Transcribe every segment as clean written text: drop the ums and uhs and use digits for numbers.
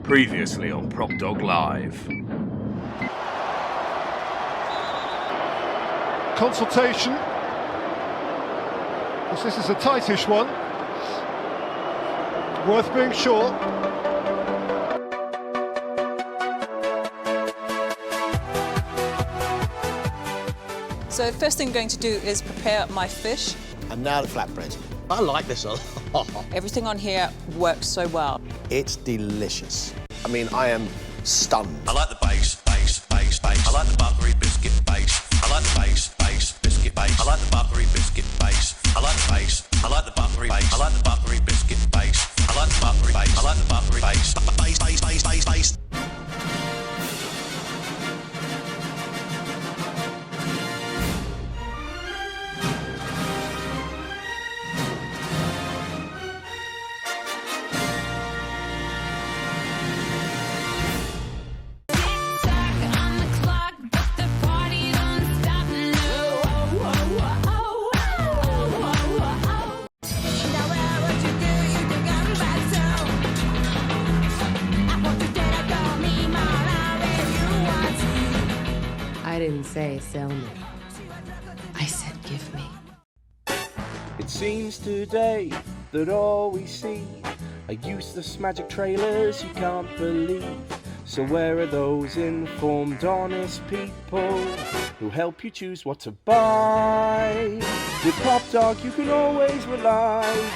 Previously on PropDog Live. Consultation. This is a tightish one. Worth being sure. So first thing I'm going to do is prepare my fish. And now the flatbread. I like this a lot. Everything on here works so well. It's delicious. I mean, I am stunned. I like the base. I like the buttery biscuit base. I like the base, biscuit base. I like the buttery biscuit base. I like the base. I like the buttery base. I like the buttery biscuit base. I like the buttery base. I like the buttery base. Base. I didn't say sell me. I said give me. It seems today that all we see are useless magic trailers you can't believe. So where are those informed, honest people who help you choose what to buy? With PropDog you can always rely.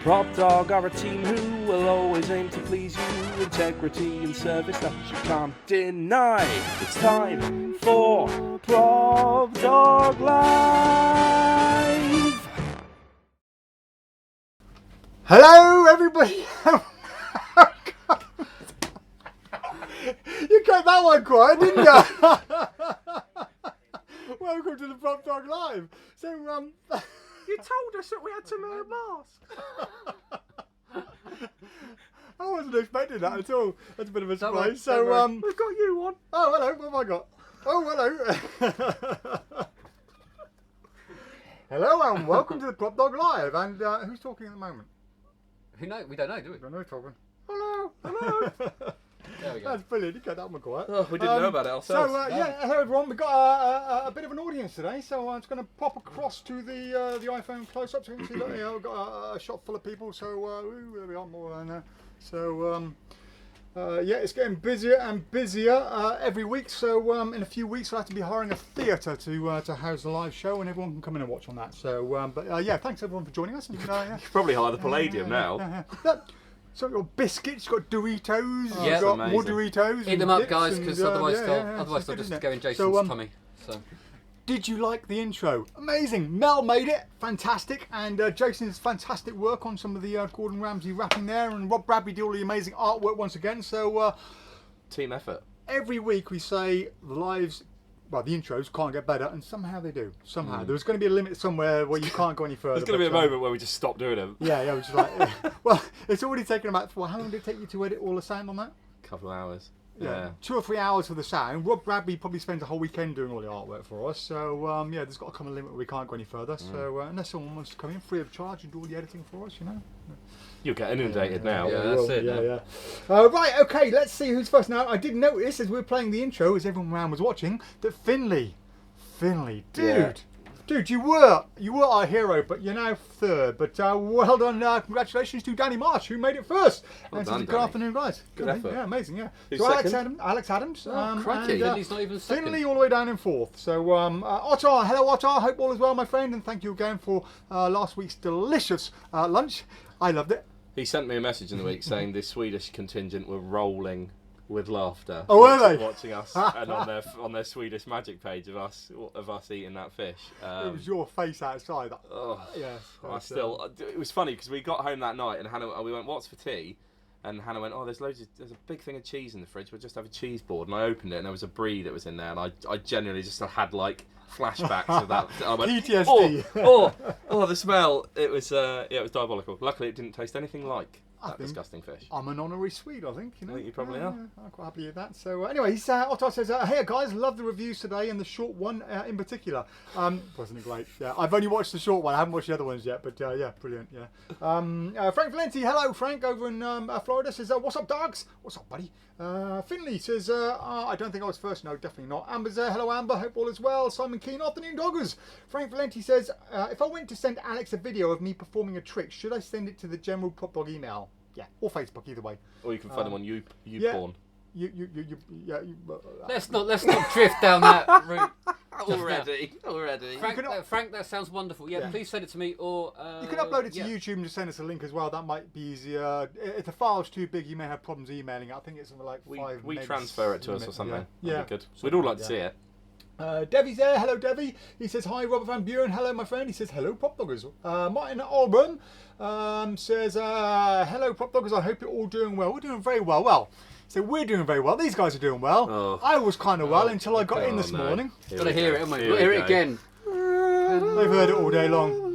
PropDog are a team who will always aim to please you. Integrity and service that you can't deny. It's time for PropDog Live. Hello, everybody. You got that one quiet, didn't you? Welcome to the PropDog Live. So, You told us that we had to wear masks. I wasn't expecting that at all. That's a bit of a Don't worry, surprise. So, we've got you on. oh, hello. What have I got? Oh, hello. Hello, and welcome to the PropDog Live. And who's talking at the moment? Who knows? We don't know, do we? I don't know who's talking. Hello. There we go. That's brilliant. You got that one quiet. Oh, we didn't know about it ourselves. So, hello everyone. We've got a bit of an audience today, so I'm just going to pop across to the iPhone close-up so you can see that we've got a shop full of people. So, there we are, more than there. So, it's getting busier and busier every week. So, in a few weeks, we'll have to be hiring a theatre to house the live show, and everyone can come in and watch on that. So, thanks everyone for joining us. And, You probably hire the Palladium now. So you've got biscuits, you've got Doritos, Yeah. you've got Amazing. more Doritos. Eat them and up, dips guys, and, because otherwise it's they'll good, just isn't it? go in Jason's So, tummy. So did you like the intro? Amazing. Mel made it. Fantastic. And Jason's fantastic work on some of the Gordon Ramsay rapping there. And Rob Bradley did all the amazing artwork once again. So Team effort. every week we say the intros can't get better. And somehow they do. Somehow. There's going to be a limit somewhere where you can't go any further. There's going to be a moment where we just stop doing them. Yeah, which is like... well, it's already taken about... How long did it take you to edit all the sound on that? A couple of hours. Yeah, 2 or 3 hours for the sound. Rob Bradley probably spends a whole weekend doing all the artwork for us. So there's got to come a limit where we can't go any further. So unless someone wants to come in free of charge and do all the editing for us, You'll get inundated now. Yeah, that's it. Yeah. Right, okay. Let's see who's first. Now, I did notice as we were playing the intro, as everyone around was watching, that Finley, dude, you were our hero, but you're now third. But well done, congratulations to Danny Marsh, who made it first. Well done, Good Danny. afternoon, guys. Good effort. Yeah, amazing. Yeah. Who's So second? Alex Adams. crikey, and, Finley's not even second. Finley all the way down in fourth. So Ottar, hello Ottar. Hope all is well, my friend, and thank you again for last week's delicious lunch. I loved it. He sent me a message in the week saying the Swedish contingent were rolling with laughter. Oh, were they? Watching us and on their Swedish magic page of us eating that fish. It was your face outside. Yes. It was funny because we got home that night and Hannah, we went, "What's for tea?" And Hannah went, "Oh, there's a big thing of cheese in the fridge. We'll just have a cheese board." And I opened it and there was a brie that was in there, and I genuinely just had like flashbacks of that. I went, PTSD. Oh, the smell! It was diabolical. Luckily, it didn't taste anything like that disgusting fish. I'm an honorary Swede, I think. You know? I think you probably are. I'm quite happy with that. So anyway, Otto says, "Hey guys, love the reviews today and the short one in particular. Wasn't it great? Yeah, I've only watched the short one. I haven't watched the other ones yet, but yeah, brilliant. Yeah. Frank Valenti, hello Frank over in Florida, says, "What's up, dogs? What's up, buddy?" Finley says, "I don't think I was first. No, definitely not." Amber's there. Hello, Amber. Hope all is well. Simon Keane, afternoon, doggers. Frank Valenti says, "If I went to send Alex a video of me performing a trick, should I send it to the general PropDog email?" Yeah, or Facebook, either way. Or you can find them on YouPorn. Let's not drift down that route. Already. Frank, that sounds wonderful. Yeah, please send it to me, or you can upload it to YouTube and just send us a link as well. That might be easier. If the file's too big, you may have problems emailing it. I think it's something like 5 We megs transfer it to us or something. Yeah, that'd be good. We'd all like to see it. Devi's there. Hello, Devi. He says, "Hi, Robert Van Buren." Hello, my friend. He says, "Hello, PropDoggers." Martin Album says, "Hello, PropDoggers. I hope you're all doing well." We're doing very well. Well, so we're doing very well. These guys are doing well. Oh. I was kind of well until I got in this morning. Gotta hear it, haven't we? We'll hear it again. They've heard it all day long.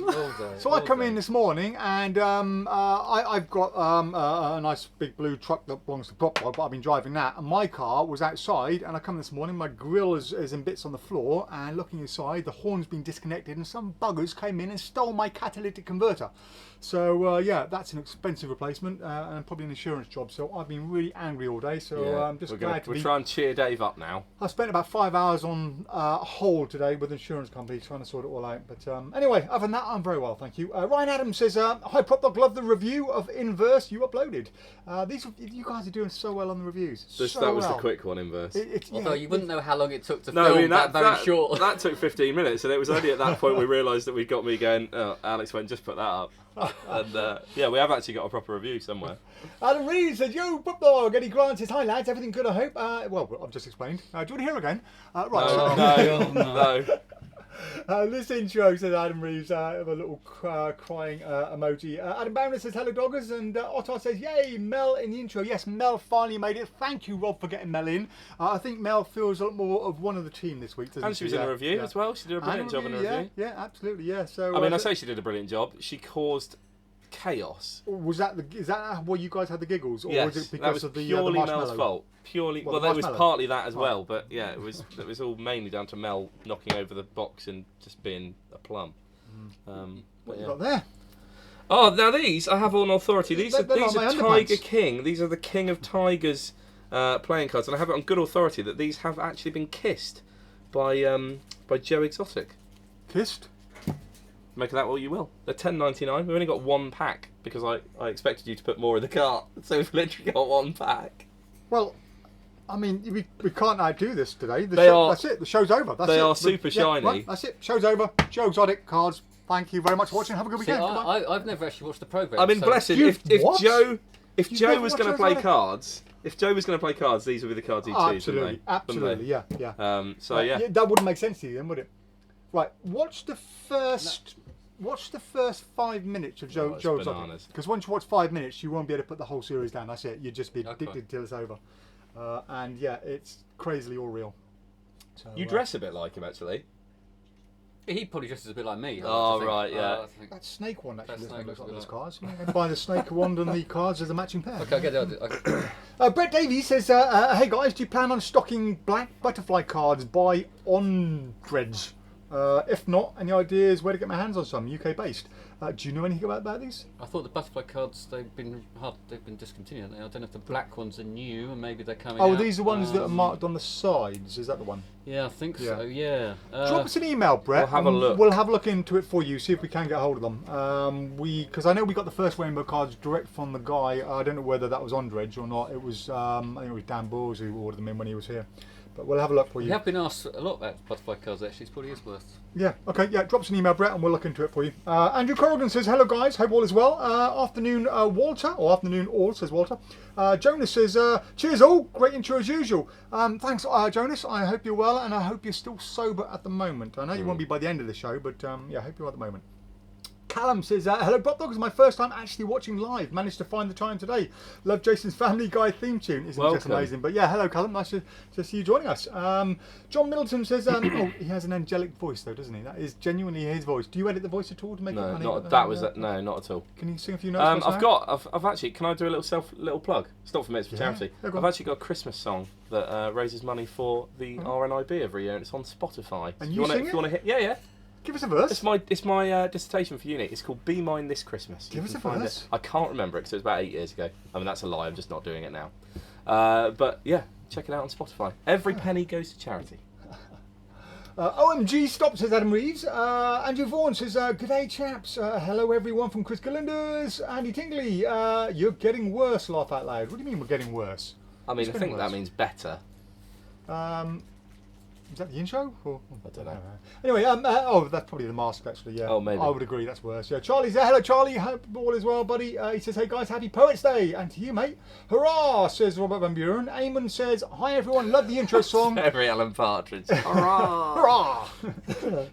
So I come in this morning and I've got a nice big blue truck that belongs to PropDog, but I've been driving that, and my car was outside, and I come this morning, my grill is in bits on the floor, and looking inside, the horn's been disconnected and some buggers came in and stole my catalytic converter. So yeah, that's an expensive replacement and probably an insurance job. So I've been really angry all day. So I'm just glad to be... We'll try and cheer Dave up now. I spent about 5 hours on hold today with insurance companies trying to sort it all out. But anyway, other than that, I'm very well, thank you. Ryan Adams says, "Hi PropDog, love the review of Inverse you uploaded. You guys are doing so well on the reviews. That was the quick one, Inverse. Although you wouldn't know how long it took to film that very short. That took 15 minutes, and it was only at that point we realised that we'd got me going, "Oh, Alex went, just put that up." And yeah, we have actually got a proper review somewhere. Adam Reed said, "Yo, PropDog." Eddie Grant says, "Hi lads, everything good, I hope." Well, I've just explained. Do you want to hear again? Right. No. This intro, says Adam Reeves, with a little crying emoji. Adam Barron says, "Hello doggers," and Otto says, "Yay, Mel in the intro." Yes, Mel finally made it. Thank you, Rob, for getting Mel in. I think Mel feels a lot more of one of the team this week, doesn't she? And she was in a review as well. She did a brilliant job in a review. Yeah, absolutely, yeah. So I mean, I say she did a brilliant job. She caused chaos. Was that is that why you guys had the giggles, or yes, was it because that was of the purely marshmallow? Mel's fault? Purely, well, there was partly that as well, but yeah, it was all mainly down to Mel knocking over the box and just being a plum. What you got there? Oh, now these I have on authority. These are Tiger King. These are the King of Tigers playing cards, and I have it on good authority that these have actually been kissed by Joe Exotic. Kissed? Make of that what you will. They're $10.99. We've only got one pack because I expected you to put more in the cart, so we've literally got one pack. Well, I mean, we can't outdo this today. That's it. The show's over. They are super shiny. Yeah, right, that's it. Show's over. Joe Exotic cards. Thank you very much for watching. Have a good weekend. I've never actually watched the program. I mean, bless him. If Joe was going to play cards, these would be the cards he'd choose, wouldn't they? Absolutely, yeah. Yeah, that wouldn't make sense to you then, would it? Right. Watch the first 5 minutes of Joe Exotic. Because once you watch 5 minutes, you won't be able to put the whole series down. That's it. You'd just be addicted till it's over. And yeah, it's crazily all real. So, you dress a bit like him, actually. He probably dresses a bit like me. Oh, right, yeah. That snake one actually looks like those cards. Buy the snake wand and the cards as a matching pair. Okay, I get it. Brett Davies says, "Hey guys, do you plan on stocking black butterfly cards by Ondredge? If not, any ideas where to get my hands on some, UK based? Do you know anything about these?" I thought the butterfly cards, they've been discontinued. I don't know if the black ones are new and maybe they're coming out. Oh, these are the ones that are marked on the sides. Is that the one? Yeah, I think so. Yeah. Drop us an email, Brett. We'll have a look. We'll have a look into it for you. See if we can get hold of them. Because I know we got the first rainbow cards direct from the guy. I don't know whether that was Ondredge or not. It was I think it was Dan Bulls who ordered them in when he was here. But we'll have a look for you. We have been asked a lot about butterfly cards actually. It's probably worth. Yeah. Okay. Yeah. Drop us an email, Brett, and we'll look into it for you. Andrew Corrigan says, "Hello guys. Hope all is well. Afternoon, Walter, or afternoon all," says Walter. Jonas says, "Cheers all. Great intro as usual." Thanks, Jonas. I hope you're well, and I hope you're still sober at the moment. I know you won't be by the end of the show, but yeah, I hope you're at the moment. Callum says, hello PropDog, it's my first time actually watching live. Managed to find the time today. Love Jason's Family Guy theme tune. Isn't it just amazing? But yeah, hello Callum, nice to see you joining us. John Middleton says, oh, he has an angelic voice though, doesn't he? That is genuinely his voice. Do you edit the voice at all to make it funny? No, not at all. Can you sing a few notes? I've actually, can I do a little plug? It's not for me, it's for charity. I've actually got a Christmas song that raises money for the RNIB every year, and it's on Spotify. And you sing it? If you want to hit, yeah. Give us a verse. It's my dissertation for uni. It's called Be Mine This Christmas. Give us a verse. I can't remember it because it was about 8 years ago. I mean, that's a lie. I'm just not doing it now. But yeah, check it out on Spotify. Every penny goes to charity. OMG Stop, says Adam Reeves. Andrew Vaughan says, good day chaps. Hello everyone from Chris Gallinders. Andy Tingley, you're getting worse, laugh out loud. What do you mean we're getting worse? I mean, I think that means better. Is that the intro? Or? I don't know. Anyway, that's probably the mask actually, yeah. Oh, maybe. I would agree, that's worse. Yeah, Charlie's there. Hello, Charlie. Hope all is well, buddy. He says, hey guys, happy Poets Day. And to you, mate. Hurrah, says Robert Van Buren. Eamon says, hi everyone, love the intro song. Very Alan Partridge. Hurrah! Hurrah!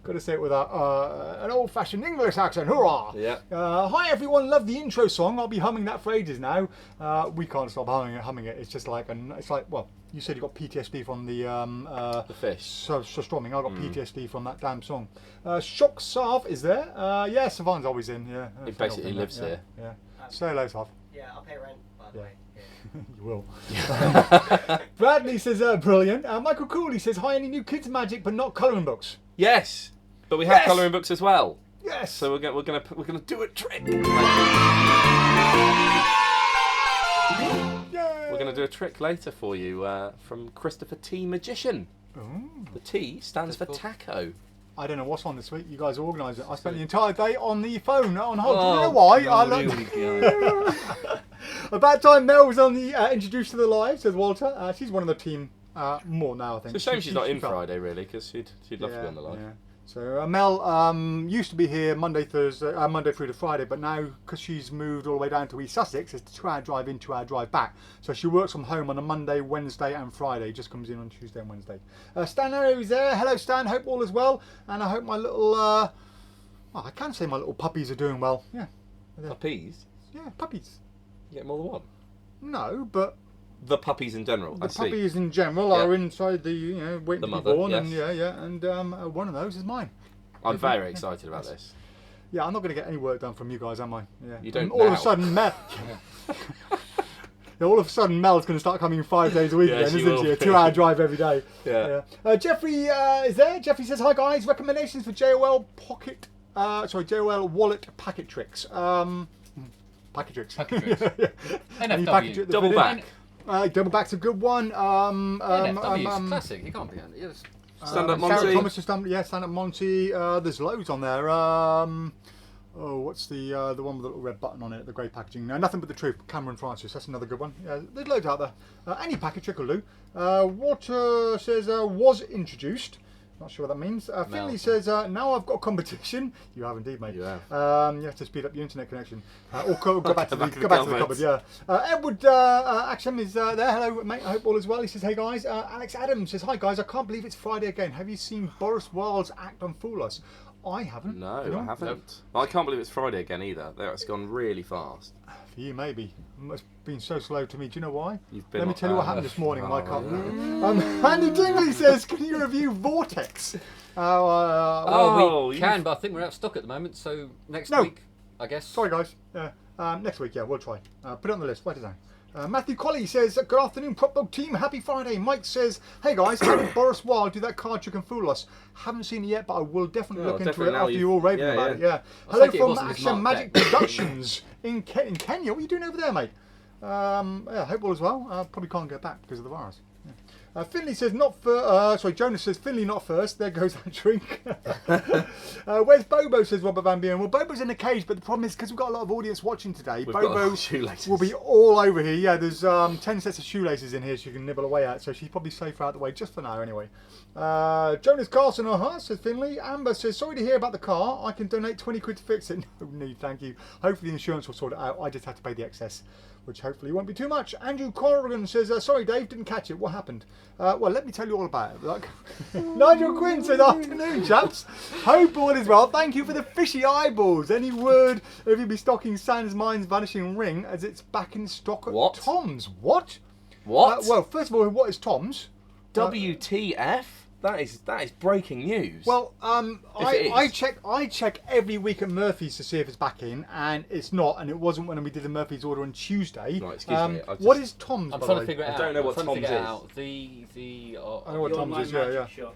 Got to say it with an old-fashioned English accent. Hurrah! Yeah. Hi everyone, love the intro song. I'll be humming that for ages now. We can't stop humming it. It's just like, well, you said you got PTSD from the fish. So strumming. I got PTSD from that damn song. Shock Sav is there. Yeah, Savant's always in. Yeah. He basically lives here. Yeah. Say hello, Sav. Yeah, I'll pay rent, by the way. Yeah. You will. Bradley says, brilliant. Michael Cooley says, hi, any new kids magic but not colouring books? Yes, but we have colouring books as well. Yes. So we're gonna do a trick. We're going to do a trick later for you from Christopher T. Magician. Ooh. The T stands for taco. I don't know what's on this week. You guys organise it. I spent the entire day on the phone, on hold. Do you know why? About time Mel was on the introduced to the live, says Walter. She's one of the team more now, I think. It's a shame she's not in Friday, really, because she'd love to be on the live. Yeah. So Mel used to be here Monday through to Friday, but now because she's moved all the way down to East Sussex, it's a 2-hour drive in, 2-hour drive back. So she works from home on a Monday, Wednesday and Friday. Just comes in on Tuesday and Wednesday. Stan Arrow is there. Hello Stan, hope all is well. And I hope my little, well, I can say my little puppies are doing well. Yeah. Puppies? Yeah, puppies. You get more than one? No, but... The puppies in general. The puppies in general are inside the, waiting to be born, yes. and and one of those is mine. I'm very excited about this. Yeah, I'm not going to get any work done from you guys, am I? Yeah. You don't. All of a sudden, Mel. All of a sudden, Mel's going to start coming 5 days a week again, isn't she? A 2-hour drive every day. Yeah. Jeffrey is there. Jeffrey says, "Hi guys, recommendations for JOL JOL wallet packet tricks. Packet tricks. NFW. Double back. Double back's a good one. NFW is classic. You can't be on it. Stand Up Monty. Stand Up Monty. There's loads on there. What's the one with the little red button on it? The grey packaging. No, Nothing But the Truth. Cameron Francis. That's another good one. Yeah, there's loads out there. Any packet trick will do. Water says was introduced. Not sure what that means. Finley says, now I've got competition. You have indeed, mate. You have. You have to speed up your internet connection. Or go back to the cupboard, yeah. Edward Action is there. Hello, mate. I hope all is well. He says, hey, guys. Alex Adams says, hi, guys. I can't believe it's Friday again. Have you seen Boris Wilde's act on Fool Us? I haven't. No, I haven't. I can't believe it's Friday again either. It's gone really fast. For you, maybe. It's been so slow to me. Do you know why? Let me tell you what happened this morning. I can't. Andy Dingley says, can you review Vortex? We can, but I think we're out of stock at the moment. So next week, I guess. Sorry, guys. Next week, we'll try. Put it on the list. Write it down. Matthew Colley says, good afternoon, PropDog team. Happy Friday. Mike says, hey guys, how did Boris Wilde do that card trick and fool us? Haven't seen it yet, but I will definitely look into it after you all raving about it. Yeah. Hello from Action Magic Productions in Kenya. What are you doing over there, mate? I hope all is well. Probably can't get back because of the virus. Finley says Jonas says Finley not first. There goes that drink. Where's Bobo? Says Robert Van Buren. Well, Bobo's in a cage, but the problem is because we've got a lot of audience watching today, Bobo will be all over here. Yeah, there's 10 sets of shoelaces in here she can nibble away at, so she's probably safer out the way just for now anyway. Jonas Carson, says Finley. Amber says, sorry to hear about the car. I can donate 20 quid to fix it. No need, thank you. Hopefully the insurance will sort it out. I just had to pay the excess. which hopefully won't be too much. Andrew Corrigan says, sorry Dave, didn't catch it. What happened? Well, let me tell you all about it. Like, Nigel Quinn says, afternoon chaps. Hope all is well. Thank you for the fishy eyeballs. Any word if you'll be stocking Sans Mind's Vanishing Ring as it's back in stock at What? Tom's? What? What? Well, first of all, what is Tom's? WTF? That is breaking news. Well, I is. check every week at Murphy's to see if it's back in, and it's not, and it wasn't when we did the Murphy's order on Tuesday. Right, excuse me. What is Tom's? I'm by trying the to way? figure it out. I don't know what I'm trying to Tom's figure it is. out. The I know what The Tom's online is. Yeah, magic yeah. shop.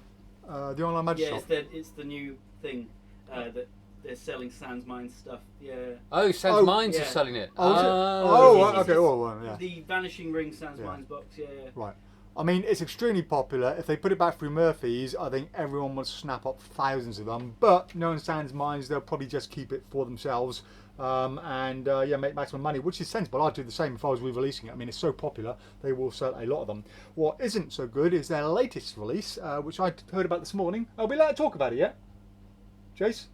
The online magic Yeah, shop. it's the new thing that they're selling Sans Mind stuff. Yeah. Oh, Sans Minds yeah. are selling it. Oh, is it? It's- Okay. it's Well, yeah. The Vanishing Ring Sans Yeah. Minds box. Yeah. Right. I mean, it's extremely popular. If they put it back through Murphy's, I think everyone will snap up thousands of them. But knowing Sans Minds, they'll probably just keep it for themselves and make maximum money, which is sensible. I'd do the same if I was re-releasing it. I mean, it's so popular, they will sell a lot of them. What isn't so good is their latest release, which I heard about this morning. Are we allowed to talk about it yet? Jace?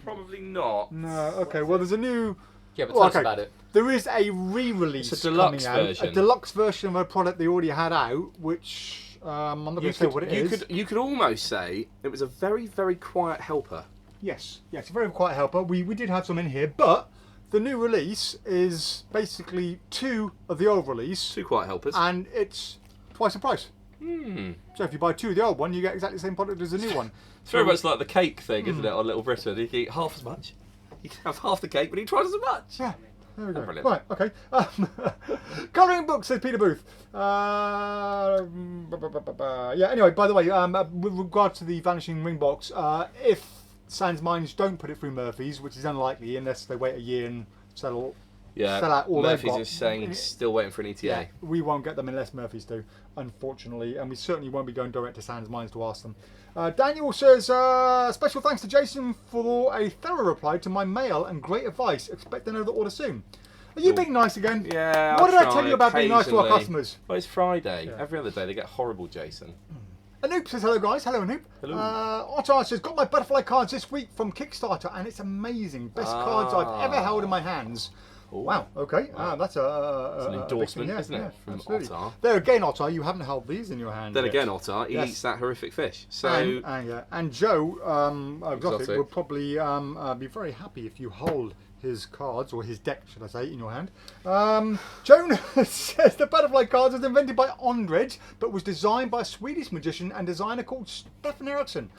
Probably not. No. Okay. Well, there's a new. Yeah, but tell us about it. There is a re-release It's a deluxe coming out, version. a deluxe version of a product they already had out, which I'm not going to say what it is. You could almost say it was a very, very quiet helper. Yes, a very quiet helper. We did have some in here, but the new release is basically 2 of the old release, 2 quiet helpers. and it's twice the price. Hmm. So if you buy 2 of the old one, you get exactly the same product as the new one. It's very much like the cake thing, isn't it, on Little Britain? You can eat half as much. You can have half the cake, but eat twice as much. Yeah. There we go. Brilliant. Right, okay. Colouring books, says Peter Booth. Yeah, anyway, by the way, with regard to the Vanishing Ring box, if Sans Minds don't put it through Murphy's, which is unlikely unless they wait a year and sell out all they've Murphy's got. is saying still waiting for an ETA. Yeah, we won't get them unless Murphy's do, unfortunately, and we certainly won't be going direct to Sans Minds to ask them. Daniel says, special thanks to Jason for a thorough reply to my mail and great advice. Expect another order soon. Are you being nice again? Yeah. What did I tell you about being nice to our occasionally. customers? Well, it's Friday. Yeah. Every other day they get horrible, Jason. Anoop says, hello guys. Hello Anoop. Hello. Otto says, got my butterfly cards this week from Kickstarter and it's amazing. Best cards I've ever held in my hands. Ooh. Wow, okay. That's an a endorsement, big thing, isn't it, from absolutely. Otter? There again, Otter, you haven't held these in your hand Then yet. again, Otter, he Yes. eats that horrific fish. So And Joe Exotic Exotic. will probably be very happy if you hold his cards, or his deck, should I say, in your hand. Joan says the butterfly cards was invented by Ondrej, but was designed by a Swedish magician and designer called Stefan Eriksson.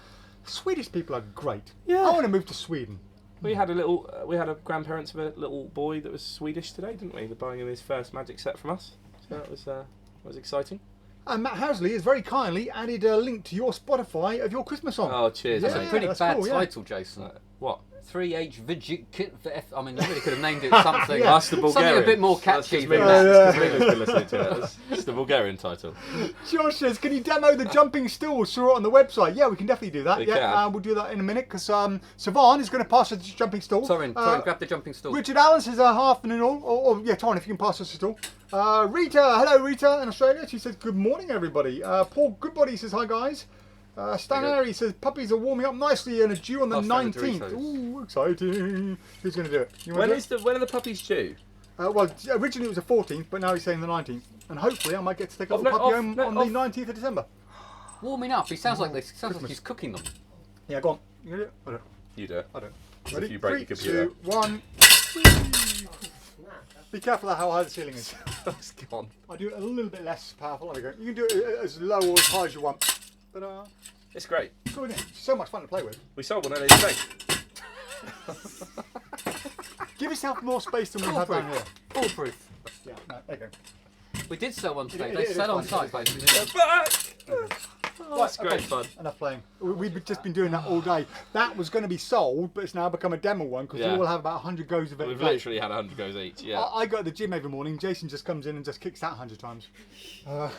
Swedish people are great. Yeah. I want to move to Sweden. we had a grandparents of a little boy that was Swedish today, didn't we? They're buying him his first magic set from us. So that was exciting. And Matt Housley has very kindly added a link to your Spotify of your Christmas song. Oh, cheers. That's Yeah, a pretty that's bad cool, yeah. title, Jason. What? 3H Vigit Kit for F. I mean, I really could have named it something. Yeah. That's the Bulgarian. Something a bit more That's catchy just me. than Yeah, that. That's just me been listening to it. That's the Bulgarian title. Josh says, can you demo the jumping stool? Saw it on the website. Yeah, we can definitely do that. We Yeah, can. we'll do that in a minute because Siobhan is going to pass us the jumping stool. Sorry, grab the jumping stool. Richard Allen says half an all. Or yeah, Tom, if you can pass us the stool. Rita, hello Rita in Australia. She says good morning everybody. Paul Goodbody says hi guys. Stan Airy says puppies are warming up nicely and are due on the Pass round the 19th. Doritos. Ooh, exciting. Who's going to do it? You wanna do it? When are the puppies due? Well, originally it was the 14th, but now he's saying the 19th. And hopefully I might get to take a Of little no- puppy of home no- on of- the 19th of December. Warming up. He sounds like Christmas. he's cooking them. Yeah, go on. You gonna do it? I don't. You do it. I don't. If Ready? you break your 3, computer. 2, 1. Be careful of how high the ceiling is. That's gone. I'll do it a little bit less powerful. There we go. You can do it as low or as high as you want. But It's great. cool, isn't it? It's so much fun to play with. We sold one earlier today. Give yourself more space than we have down here. Foolproof. Yeah, no, there you go. We did sell one today. It They is sell on fun. site, basically. Back! That's okay, great fun. Enough playing. We've just been doing that all day. That was going to be sold, but it's now become a demo one because Yeah. we all have about 100 goes of it. We've a day. literally had 100 goes each. Yeah. I go to the gym every morning. Jason just comes in and just kicks that 100 times. Yeah.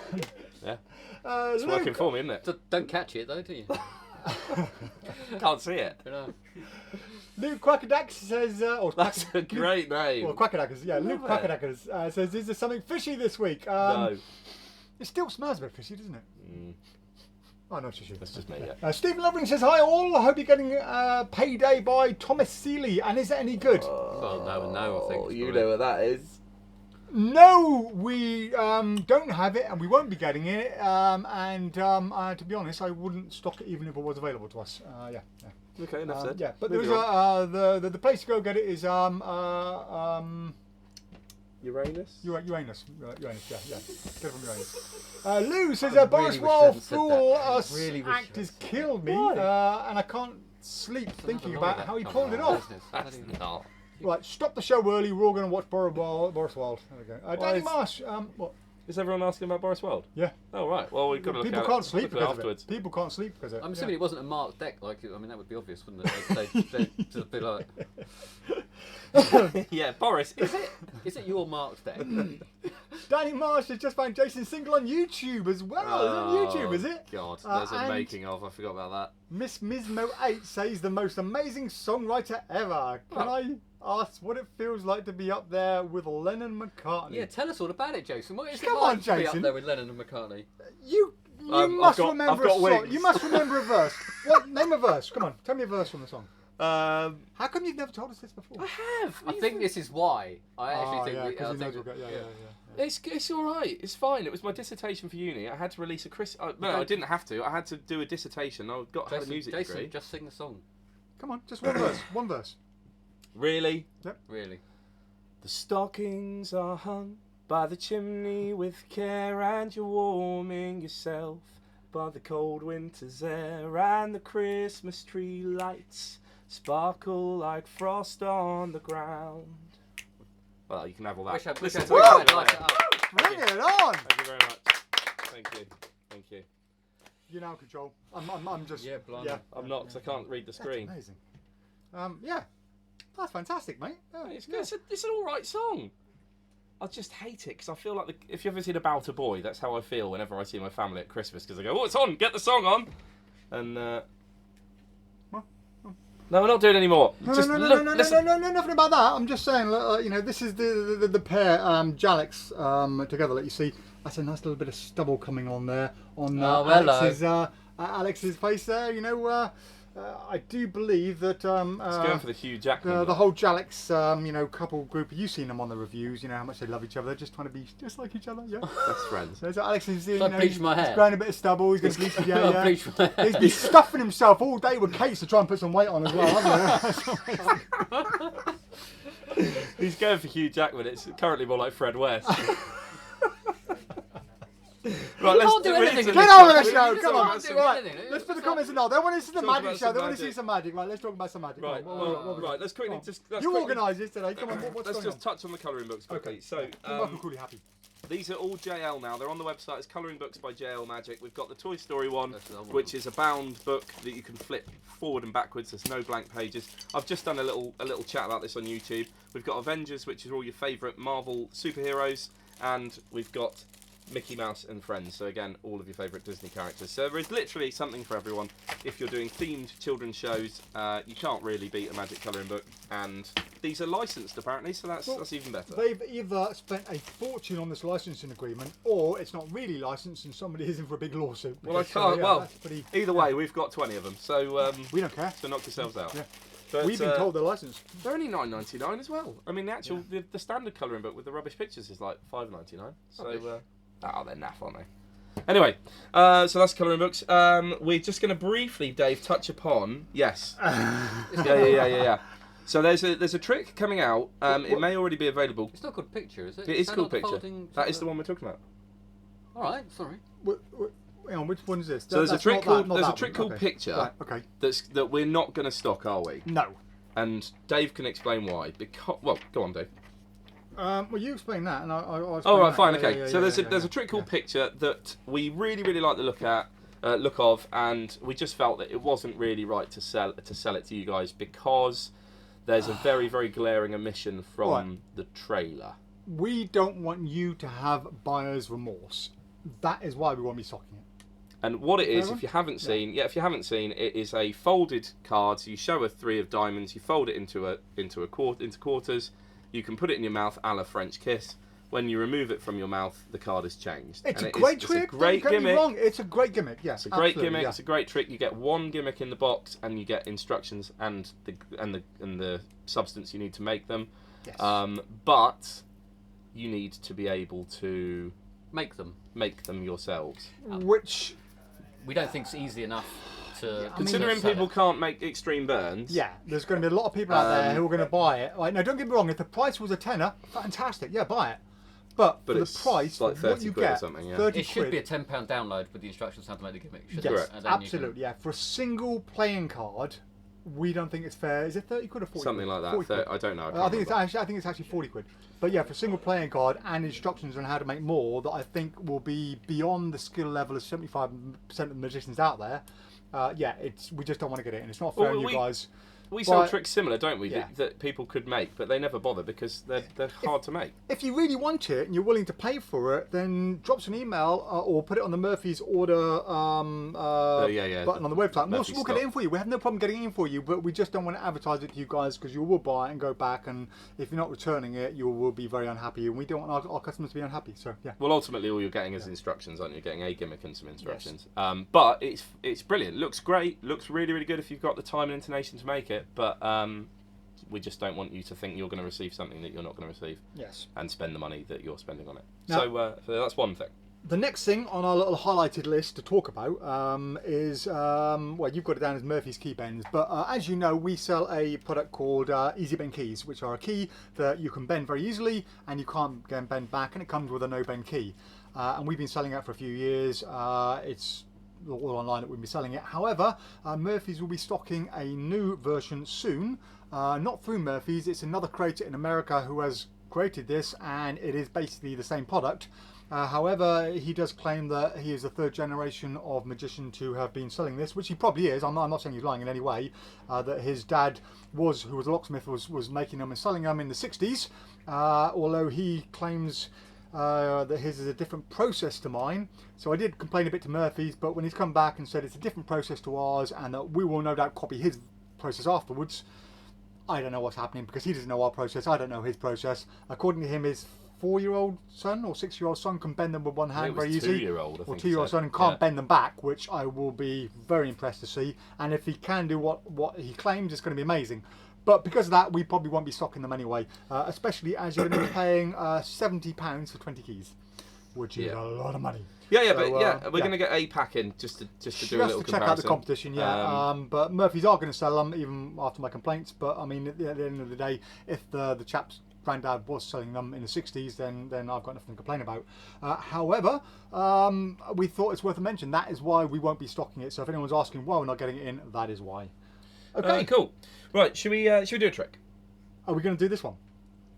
It's It's working for me, isn't it? Don't catch it though, do you? Can't see it. You know. Luke Quackadax says, That's a great name. Well, Quackadackers, yeah. Luke it. Quackadackers says, is there something fishy this week? No. It still smells a bit fishy, doesn't it? Oh, no, it's just you. That's just me, yeah. Stephen Lovering says, hi all, I hope you're getting Payday by Thomas Seeley, and is it any good? Well, no, I think. You know what that is. No, we don't have it, and we won't be getting it, to be honest, I wouldn't stock it even if it was available to us. Yeah. Okay, enough said. Yeah, but Moving there is on. the place to go get it is Uranus? Uranus, yeah. Get it from Uranus. Lou says, Boris Wilde Fool act has killed me, and I can't sleep thinking about how he pulled it off. That's not. Right, stop the show early. We're all going to watch Boris Wilde. There we go. Danny Marsh, what? Is everyone asking about Boris Wilde? Yeah. Oh, right. Well, we've got to look People at can't sleep because afterwards. of it. People can't sleep because of it. I'm assuming it wasn't a marked deck. Like, I mean, that would be obvious, wouldn't it? They'd just be like, Yeah, Boris, is it? is it your marked deck? Danny Marsh has just found Jason Single on YouTube as well. It's on YouTube, is it? God, there's a and making of. I forgot about that. Miss Mismo8 says the most amazing songwriter ever. Can I ask what it feels like to be up there with Lennon McCartney? Yeah, tell us all about it, Jason. What is Come it like on, to be Jason. up there with Lennon and McCartney? You I've got remember a song. wings. You must remember a verse. What? Name a verse. Come on, tell me a verse from the song. Um, How come you've never told us this before? I have. I think this is why. I actually think. yeah, we- because I he knows think- we'll get, yeah. It's all right. It's fine. It was my dissertation for uni. I had to release a no, I didn't have to. I had to do a dissertation. I had a music Jason, degree. just sing the song. Come on, just one verse. One verse. Really? Really. The stockings are hung by the chimney with care, and you're warming yourself by the cold winter's air, and the Christmas tree lights sparkle like frost on the ground. Well, you can have all that. Wish I Listen had to light it. it up. Bring it on. Thank you very much. Thank you. You're now in control. I'm just. Yeah, blimey. Yeah. I'm not, because I can't read the screen. That's amazing. Yeah. That's fantastic, mate. Yeah, It's good. It's an all right song. I just hate it because I feel like if you've ever seen About a Boy, that's how I feel whenever I see my family at Christmas, because I go, "Oh, it's on! Get the song on!" And no, we're not doing any more. No, Just no, listen. nothing about that. I'm just saying, this is the pair, Jalex, together. Let you see. That's a nice little bit of stubble coming on there on Alex's face there. I do believe that It's going for the Hugh Jackman. the whole Jalex, couple group. You've seen them on the reviews. You know how much they love each other. They're just trying to be just like each other. Yeah. Best friends. So Alex is, I bleach my hair? He's growing a bit of stubble. He's going to bleach his hair. Yeah. Bleach my hair. He's been stuffing himself all day with cakes to try and put some weight on as well, hasn't he? He's going for Hugh Jackman. It's currently more like Fred West. Right, can't do anything. Get on with the show. You Come on. can't do Right. anything. Let's put the comments in now. They want to see the Talk magic about show. some They want to see magic. some magic. Right. Let's talk about some magic. Right. Come on, Right. Let's quickly You organise this today. Come on. What's Let's going just touch on the colouring books quickly. Okay. So, Michael Cooley happy. these are all JL now. They're on the website. It's Colouring Books by JL Magic. We've got the Toy Story one, That's the other one. which is a bound book that you can flip forward and backwards. There's no blank pages. I've just done a little chat about this on YouTube. We've got Avengers, which is all your favourite Marvel superheroes, and we've got Mickey Mouse and Friends. So again, all of your favourite Disney characters. So there is literally something for everyone. If you're doing themed children's shows, you can't really beat a magic colouring book. And these are licensed apparently, so that's even better. They've either spent a fortune on this licensing agreement, or it's not really licensed and somebody is in for a big lawsuit. Well, I Because, can't. that's pretty, Either way, we've got 20 of them. So we don't care. so knock yourselves out. Yeah. But, We've been told they're licensed. they're only $9.99 as well. I mean, the standard colouring book with the rubbish pictures is like $5.99. So they're naff, aren't they? Anyway, so that's colouring books. We're just going to briefly, Dave, touch upon yeah. So there's a trick coming out. It may already be available. It's not called Picture, is it? It is that called not Picture. folding- That is the one we're talking about. All right, sorry. Hang on, which one is this? So there's a That's trick not called that one. Okay. Picture. Right, okay. That we're not going to stock, are we? No. And Dave can explain why. Well, go on, Dave. Well, you explain that, and I'll explain Oh right, that. fine, Yeah, okay. yeah, So yeah, there's a trick called Picture that we really like the look of, and we just felt that it wasn't really right to sell it to you guys because there's a very glaring omission from the trailer. We don't want you to have buyer's remorse. That is why we won't be stocking it. And what it is, if you haven't seen, it is a folded card. So you show a 3 of diamonds, you fold it into quarters. You can put it in your mouth, a la French kiss, when you remove it from your mouth, the card is changed. It's And a great trick. It's a great Don't get me gimmick. wrong. It's a great gimmick. Yes, It's a great absolutely, gimmick. yeah. It's a great trick. You get one gimmick in the box, and you get instructions and the substance you need to make them. Yes. But you need to be able to Make them. make them yourselves. Which We don't think it's easy enough to. Considering sell people it. can't make extreme burns. Yeah, there's going to be a lot of people out there who are going to buy it. Like, no, don't get me wrong. If the price was a tenner, fantastic. Yeah, buy it. But for the it's price, like 30 what you quid or get, something, yeah. 30 It should quid. be a £10 download with the instructions on how to make the gimmick. shouldn't Yes, it? And then you can- absolutely. Yeah, for a single playing card, we don't think it's fair. Is it 30 quid or 40? Something quid? like that. 40 quid. I don't know. I think it's actually 40 quid. But yeah, for a single playing card and instructions on how to make more, that I think will be beyond the skill level of 75% of the magicians out there. We just don't want to get it in. It's not fair on you guys. We sell But- tricks similar, don't we? Yeah. That people could make, but they never bother because they're hard to make. If you really want it and you're willing to pay for it, then drop us an email or put it on the Murphy's order button on the website. Murphy's We'll get it stock. in for you. We have no problem getting it in for you, but we just don't want to advertise it to you guys because you will buy it and go back, and if you're not returning it, you will be very unhappy, and we don't want our customers to be unhappy. So yeah. Well, ultimately, all you're getting is instructions, aren't you? You're getting a gimmick and some instructions. But it's brilliant. Looks great. Looks really, really good if you've got the time and intonation to make it. But we just don't want you to think you're going to receive something that you're not going to receive. Yes. And spend the money that you're spending on it. Now- So that's one thing. The next thing on our little highlighted list to talk about is, well, you've got it down as Murphy's Key Bends, but as you know, we sell a product called Easy Bend Keys, which are a key that you can bend very easily and you can't again bend back, and it comes with a no bend key. And we've been selling that for a few years. It's all online that we'll be selling it. However, Murphy's will be stocking a new version soon, not through Murphy's. It's another creator in America who has created this, and it is basically the same product. However, he does claim that he is the third generation of magician to have been selling this, which he probably is. I'm not saying he's lying in any way. That his dad who was a locksmith, was making them and selling them in the 60s. Although he claims that his is a different process to mine. So I did complain a bit to Murphy's, but when he's come back and said it's a different process to ours and that we will no doubt copy his process afterwards, I don't know what's happening because he doesn't know our process. I don't know his process. According to him, his 4-year-old son or 6-year-old son can bend them with one hand very easily. 2-year-old, I or think 2-year-old he said. son can't bend them back, which I will be very impressed to see. And if he can do what he claims, it's going to be amazing. But because of that, we probably won't be stocking them anyway, especially as you're going to be paying £70 for 20 keys, which is a lot of money. We're going to get a pack in just to do a little comparison. Check out the competition, but Murphy's are going to sell them even after my complaints. But I mean, at the end of the day, if the chap's granddad was selling them in the 60s, then I've got nothing to complain about. However, we thought it's worth a mention. That is why we won't be stocking it. So if anyone's asking why we're not getting it in, that is why. Okay, cool. Right, should we do a trick? Are we going to do this one?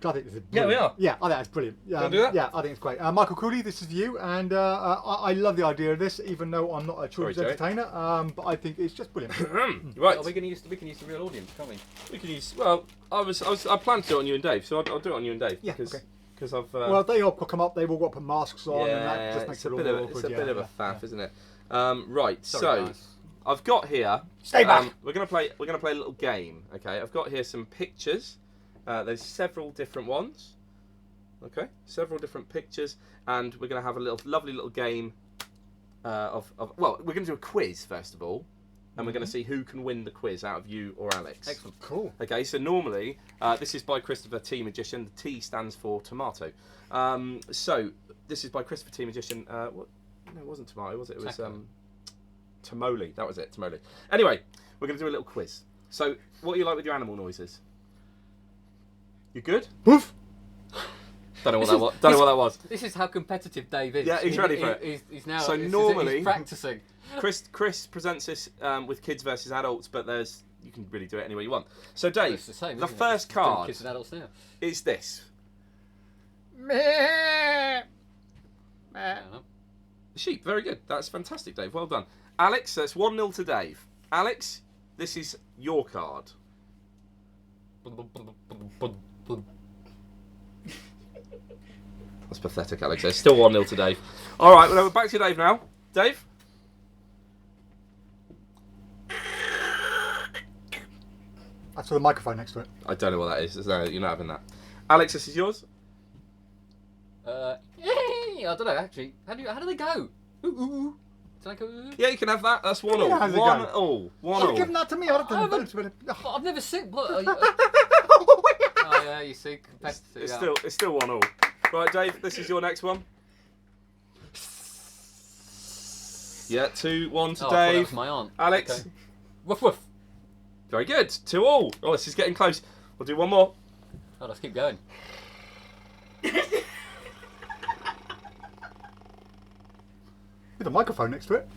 I think this is Yeah, we are. Yeah, I think that's brilliant. Wanna do that? Yeah, I think it's great. Michael Cooley, this is you, and I love the idea of this, even though I'm not a children's entertainer. But I think it's just brilliant. Right. We can use the real audience, can't we? We can use. Well, I planned to do it on you and Dave, so I'll do it on you and Dave. Yeah, because, okay. Because I've. Well, they all come up. They've all got to put masks on, and that just makes it's it a all bit of awkward. it's a bit of a faff, isn't it? Right. Sorry, so guys. I've got here. Stay back. We're gonna play a little game. Okay. I've got here some pictures. There's several different ones. Okay. Several different pictures, and we're gonna have a lovely little game. Well, we're gonna do a quiz first of all. And we're going to see who can win the quiz out of you or Alex. Excellent. Cool. Okay, so normally, this is by Christopher T. Magician. The T stands for tomato. So, this is by Christopher T. Magician. No, it wasn't tomato, was it? It was tamale. That was it, tamale. Anyway, we're going to do a little quiz. So, what do you like with your animal noises? You good? Poof. Don't know what that was. This is how competitive Dave is. Yeah, he's ready for it. He's now. So normally, he's practicing. Chris presents this with kids versus adults, but you can really do it any way you want. So Dave, It's the same, the isn't it? first It's doing card kids and adults now. is this. Sheep, very good. That's fantastic, Dave. Well done. Alex, that's 1-0 to Dave. Alex, this is your card. That's pathetic, Alex. It's still 1-0 to Dave. All right, well, we're back to Dave now. Dave? That's for the microphone next to it. I don't know what that is. No, you're not having that. Alex, this is yours. I don't know, actually. How do they go? Ooh, ooh, ooh. Can I go? Ooh? Yeah, you can have that. That's 1-1. Yeah, how's it 1 going? all. 1 You've all. given that to me. I've never seen. What? Oh yeah, you see, competitive. It's still 1 all. Right, Dave. This is your next one. Yeah, 2-1 to I thought Dave. that was my aunt. Alex. Okay. Woof woof. Very good. 2 all. Oh, this is getting close. We'll do one more. Oh, let's keep going. With a microphone next to it.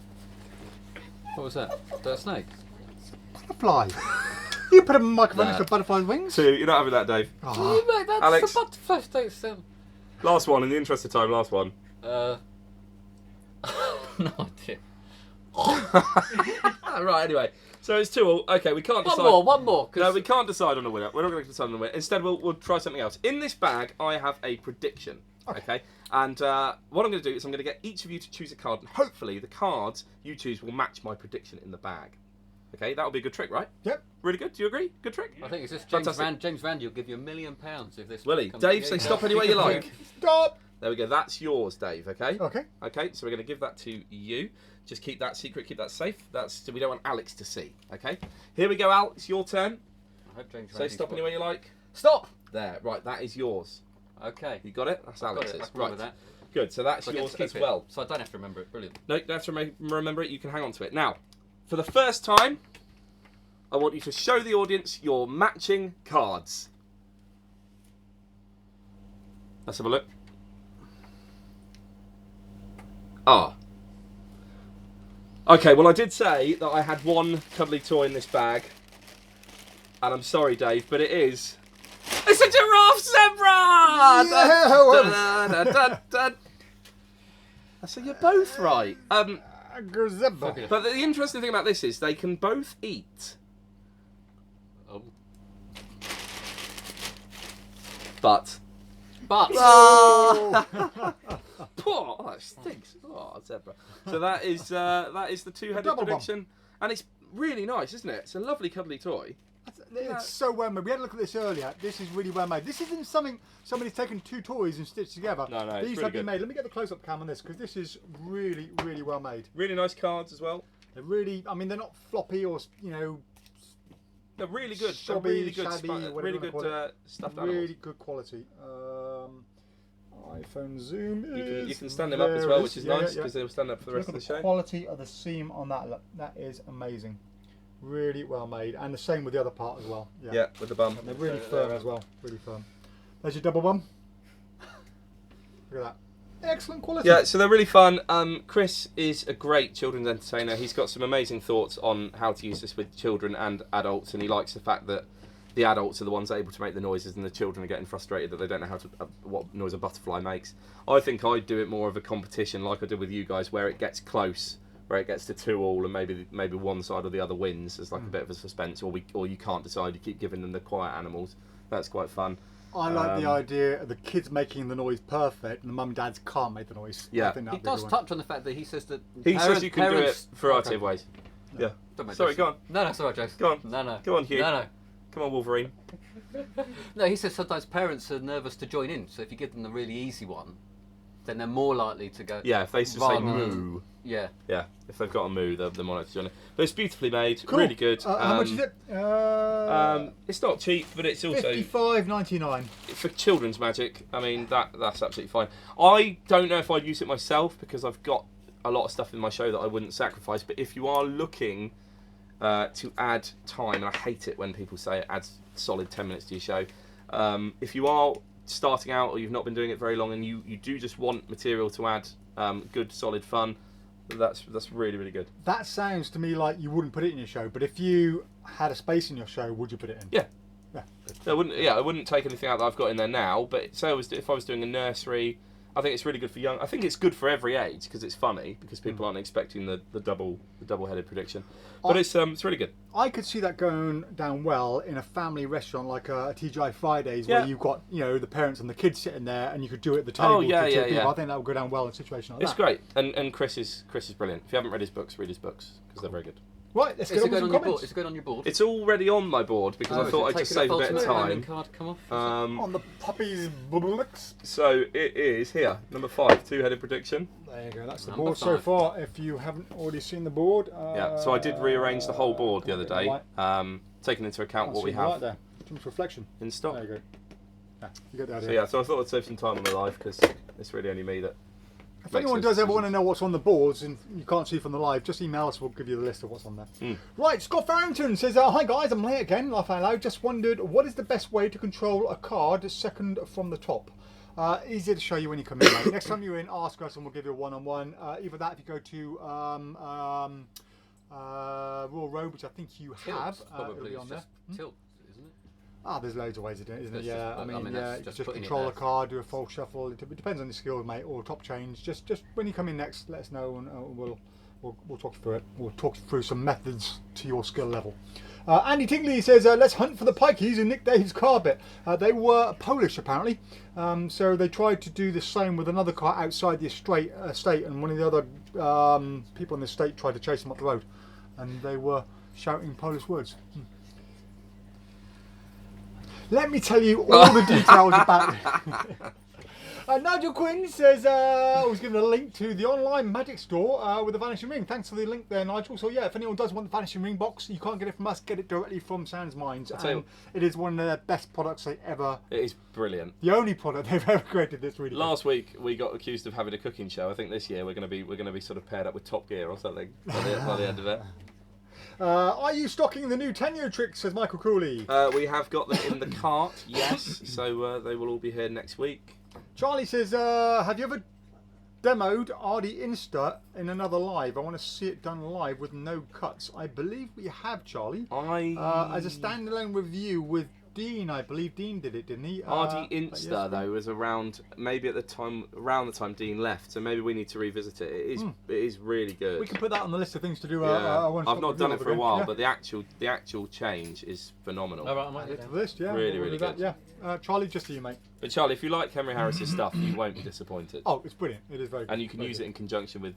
What was that? Is that a snake? Butterfly. You put a microphone next to a butterfly's wings? 2. You're not having that, Dave. Oh. You make that Alex. the butterfly state still. Last one. In the interest of time, last one. No idea. Right, anyway. So it's 2 all. Okay, we can't decide. One more. No, we can't decide on a winner. We're not going to decide on a winner. Instead, we'll try something else. In this bag, I have a prediction. Okay? And what I'm going to do is I'm going to get each of you to choose a card, and hopefully the cards you choose will match my prediction in the bag. Okay? That'll be a good trick, right? Yep. Really good? Do you agree? Good trick? I think it's just Fantastic. James Randi will give you £1 million if this. Willie, comes Dave, together. say stop anywhere you like. Stop! There we go. That's yours, Dave. Okay? Okay. Okay, so we're going to give that to you. Just keep that secret, keep that safe. So we don't want Alex to see. Okay? Here we go, Al. It's your turn. I hope James Say Randi's stop got- anywhere you like. Stop. There. Right, that is yours. Okay. You got it? That's Got Alex's. it. I can Right. remember that. Good. So that's So I get yours to keep as it. well. So I don't have to remember it. Brilliant. No, you don't have to remember it. You can hang on to it. Now, for the first time, I want you to show the audience your matching cards. Let's have a look. Ah. Okay, well, I did say that I had one cuddly toy in this bag. And I'm sorry, Dave, but it is... It's a giraffe zebra! Yeah! So you're both right. Zebra. But the interesting thing about this is they can both eat. Oh. But... Oh. Poor, oh, that stinks. Oh, zebra. So that is the two-headed double prediction. And it's really nice, isn't it? It's a lovely cuddly toy. It's so well made. We had a look at this earlier. This is really well made. This isn't something somebody's taken two toys and stitched together. No, it's These really have been good. made. Let me get the close-up cam on this because this is really, really well made. Really nice cards as well. They're really, I mean, they're not floppy or, you know, They're really good. Shabby, They're really good. shabby, whatever Really you good wanna call it. stuffed really animals. good quality. iPhone zoom You is can stand them up as there well, it which is Yeah, nice yeah. because they'll stand up for the rest Look of at the show. quality of the seam on that. Look, that is amazing. Really well made, and the same with the other part as well. Yeah, with the bum. And they're really firm as well. Really firm. There's your double bum. Look at that. Excellent quality. Yeah, so they're really fun. Chris is a great children's entertainer. He's got some amazing thoughts on how to use this with children and adults, and he likes the fact that the adults are the ones able to make the noises, and the children are getting frustrated that they don't know how to what noise a butterfly makes. I think I'd do it more of a competition, like I did with you guys, where it gets close, where it gets to 2-2, and maybe one side or the other wins as like a bit of a suspense, or you can't decide. You keep giving them the quiet animals. That's quite fun. I like the idea of the kids making the noise perfect, and the mum and dads can't make the noise. Yeah. I think He that'd be a does good one. touch on the fact that he says that He says you can do it a variety Okay. of ways. Yeah. Don't make Sorry, this- go on. No, sorry, Jason. Go on. No. Go on, Hugh. No. Come on, Wolverine. No, he says sometimes parents are nervous to join in, so if you give them the really easy one, then they're more likely to go. Yeah, if they just say rather than- moo. Yeah. Yeah, if they've got a moo, they're more likely to join it. But it's beautifully made, Cool. really good. How much is it? It's not cheap, but it's also $55.99. for children's magic. I mean, that's absolutely fine. I don't know if I'd use it myself because I've got a lot of stuff in my show that I wouldn't sacrifice. But if you are looking to add time, and I hate it when people say it adds solid 10 minutes to your show. If you are starting out or you've not been doing it very long and you do just want material to add good, solid fun, that's really, really good. That sounds to me like you wouldn't put it in your show, but if you had a space in your show, would you put it in? Yeah. Yeah. I wouldn't take anything out that I've got in there now, but so if I was doing a nursery, I think it's really good for young. I think it's good for every age because it's funny because people aren't expecting the double-headed prediction. But it's really good. I could see that going down well in a family restaurant like a TGI Fridays where you've got the parents and the kids sitting there and you could do it at the table. Oh, yeah, to two yeah, people. yeah. I think that would go down well in a situation like It's that. great, and Chris is brilliant. If you haven't read his books, read his books because they're very good. Right, let's get Is on it with going some on your board? comments. Is it going on your board? It's already on my board because I thought I'd just save a bit of time. Card come off. On the puppies books. So it is here, number 5, two-headed prediction. There you go, that's the Number board so 5. far. If you haven't already seen the board. Yeah, so I did rearrange the whole board the other day, taking into account what we have there. Too much reflection. in stock. There you go. Yeah, you get the idea. So yeah, so I thought I'd save some time on the live because it's really only me that. If anyone does ever want to know what's on the boards and you can't see from the live, just email us, we'll give you the list of what's on there. Right, Scott Farrington says, hi guys, I'm late again, laugh out loud. Just wondered, what is the best way to control a card second from the top? Easy to show you when you come in, mate. Next time you're in, ask us and we'll give you a one-on-one. Either that if you go to Royal Road, which I think you have, it'll be on there. Tilt, isn't it? There's loads of ways of doing it, isn't it? It's Yeah, just- I mean, that's you just just putting it control a there. card, do a false shuffle. It depends on your skills, mate, or top change. Just when you come in next, let us know, and we'll talk you through it. We'll talk you through some methods to your skill level. Andy Tingley says, let's hunt for the pikeys who nicked Dave's carpet. They were Polish, apparently, so they tried to do the same with another car outside the estate, and one of the other people in the estate tried to chase them up the road, and they were shouting Polish words. Let me tell you all the details about it. Nigel Quinn says, I was given a link to the online magic store with the Vanishing Ring. Thanks for the link there, Nigel. So yeah, if anyone does want the Vanishing Ring box, you can't get it from us, get it directly from Sans Minds. And it is one of their best products they ever... It is brilliant. The only product they've ever created that's really Last week we got accused of having a cooking show. I think this year we're going to be sort of paired up with Top Gear or something by the end of it. Are you stocking the new Tenyo tricks, says Michael Cooley? We have got them in the cart, yes. So they will all be here next week. Charlie says, have you ever demoed RD Insta in another live? I want to see it done live with no cuts. I believe we have, Charlie. As a standalone review with Dean, I believe Dean did it, didn't he? RD Insta though was around the time Dean left, so maybe we need to revisit it. It is really good. We can put that on the list of things to do. I've not done it for a while, but the actual change is phenomenal. All right, I might do to the list, yeah. Really good. Yeah, Charlie, just to you, mate. But Charlie, if you like Henry Harris's stuff, you won't be disappointed. Oh, it's brilliant. It is very good. And you can use it in conjunction with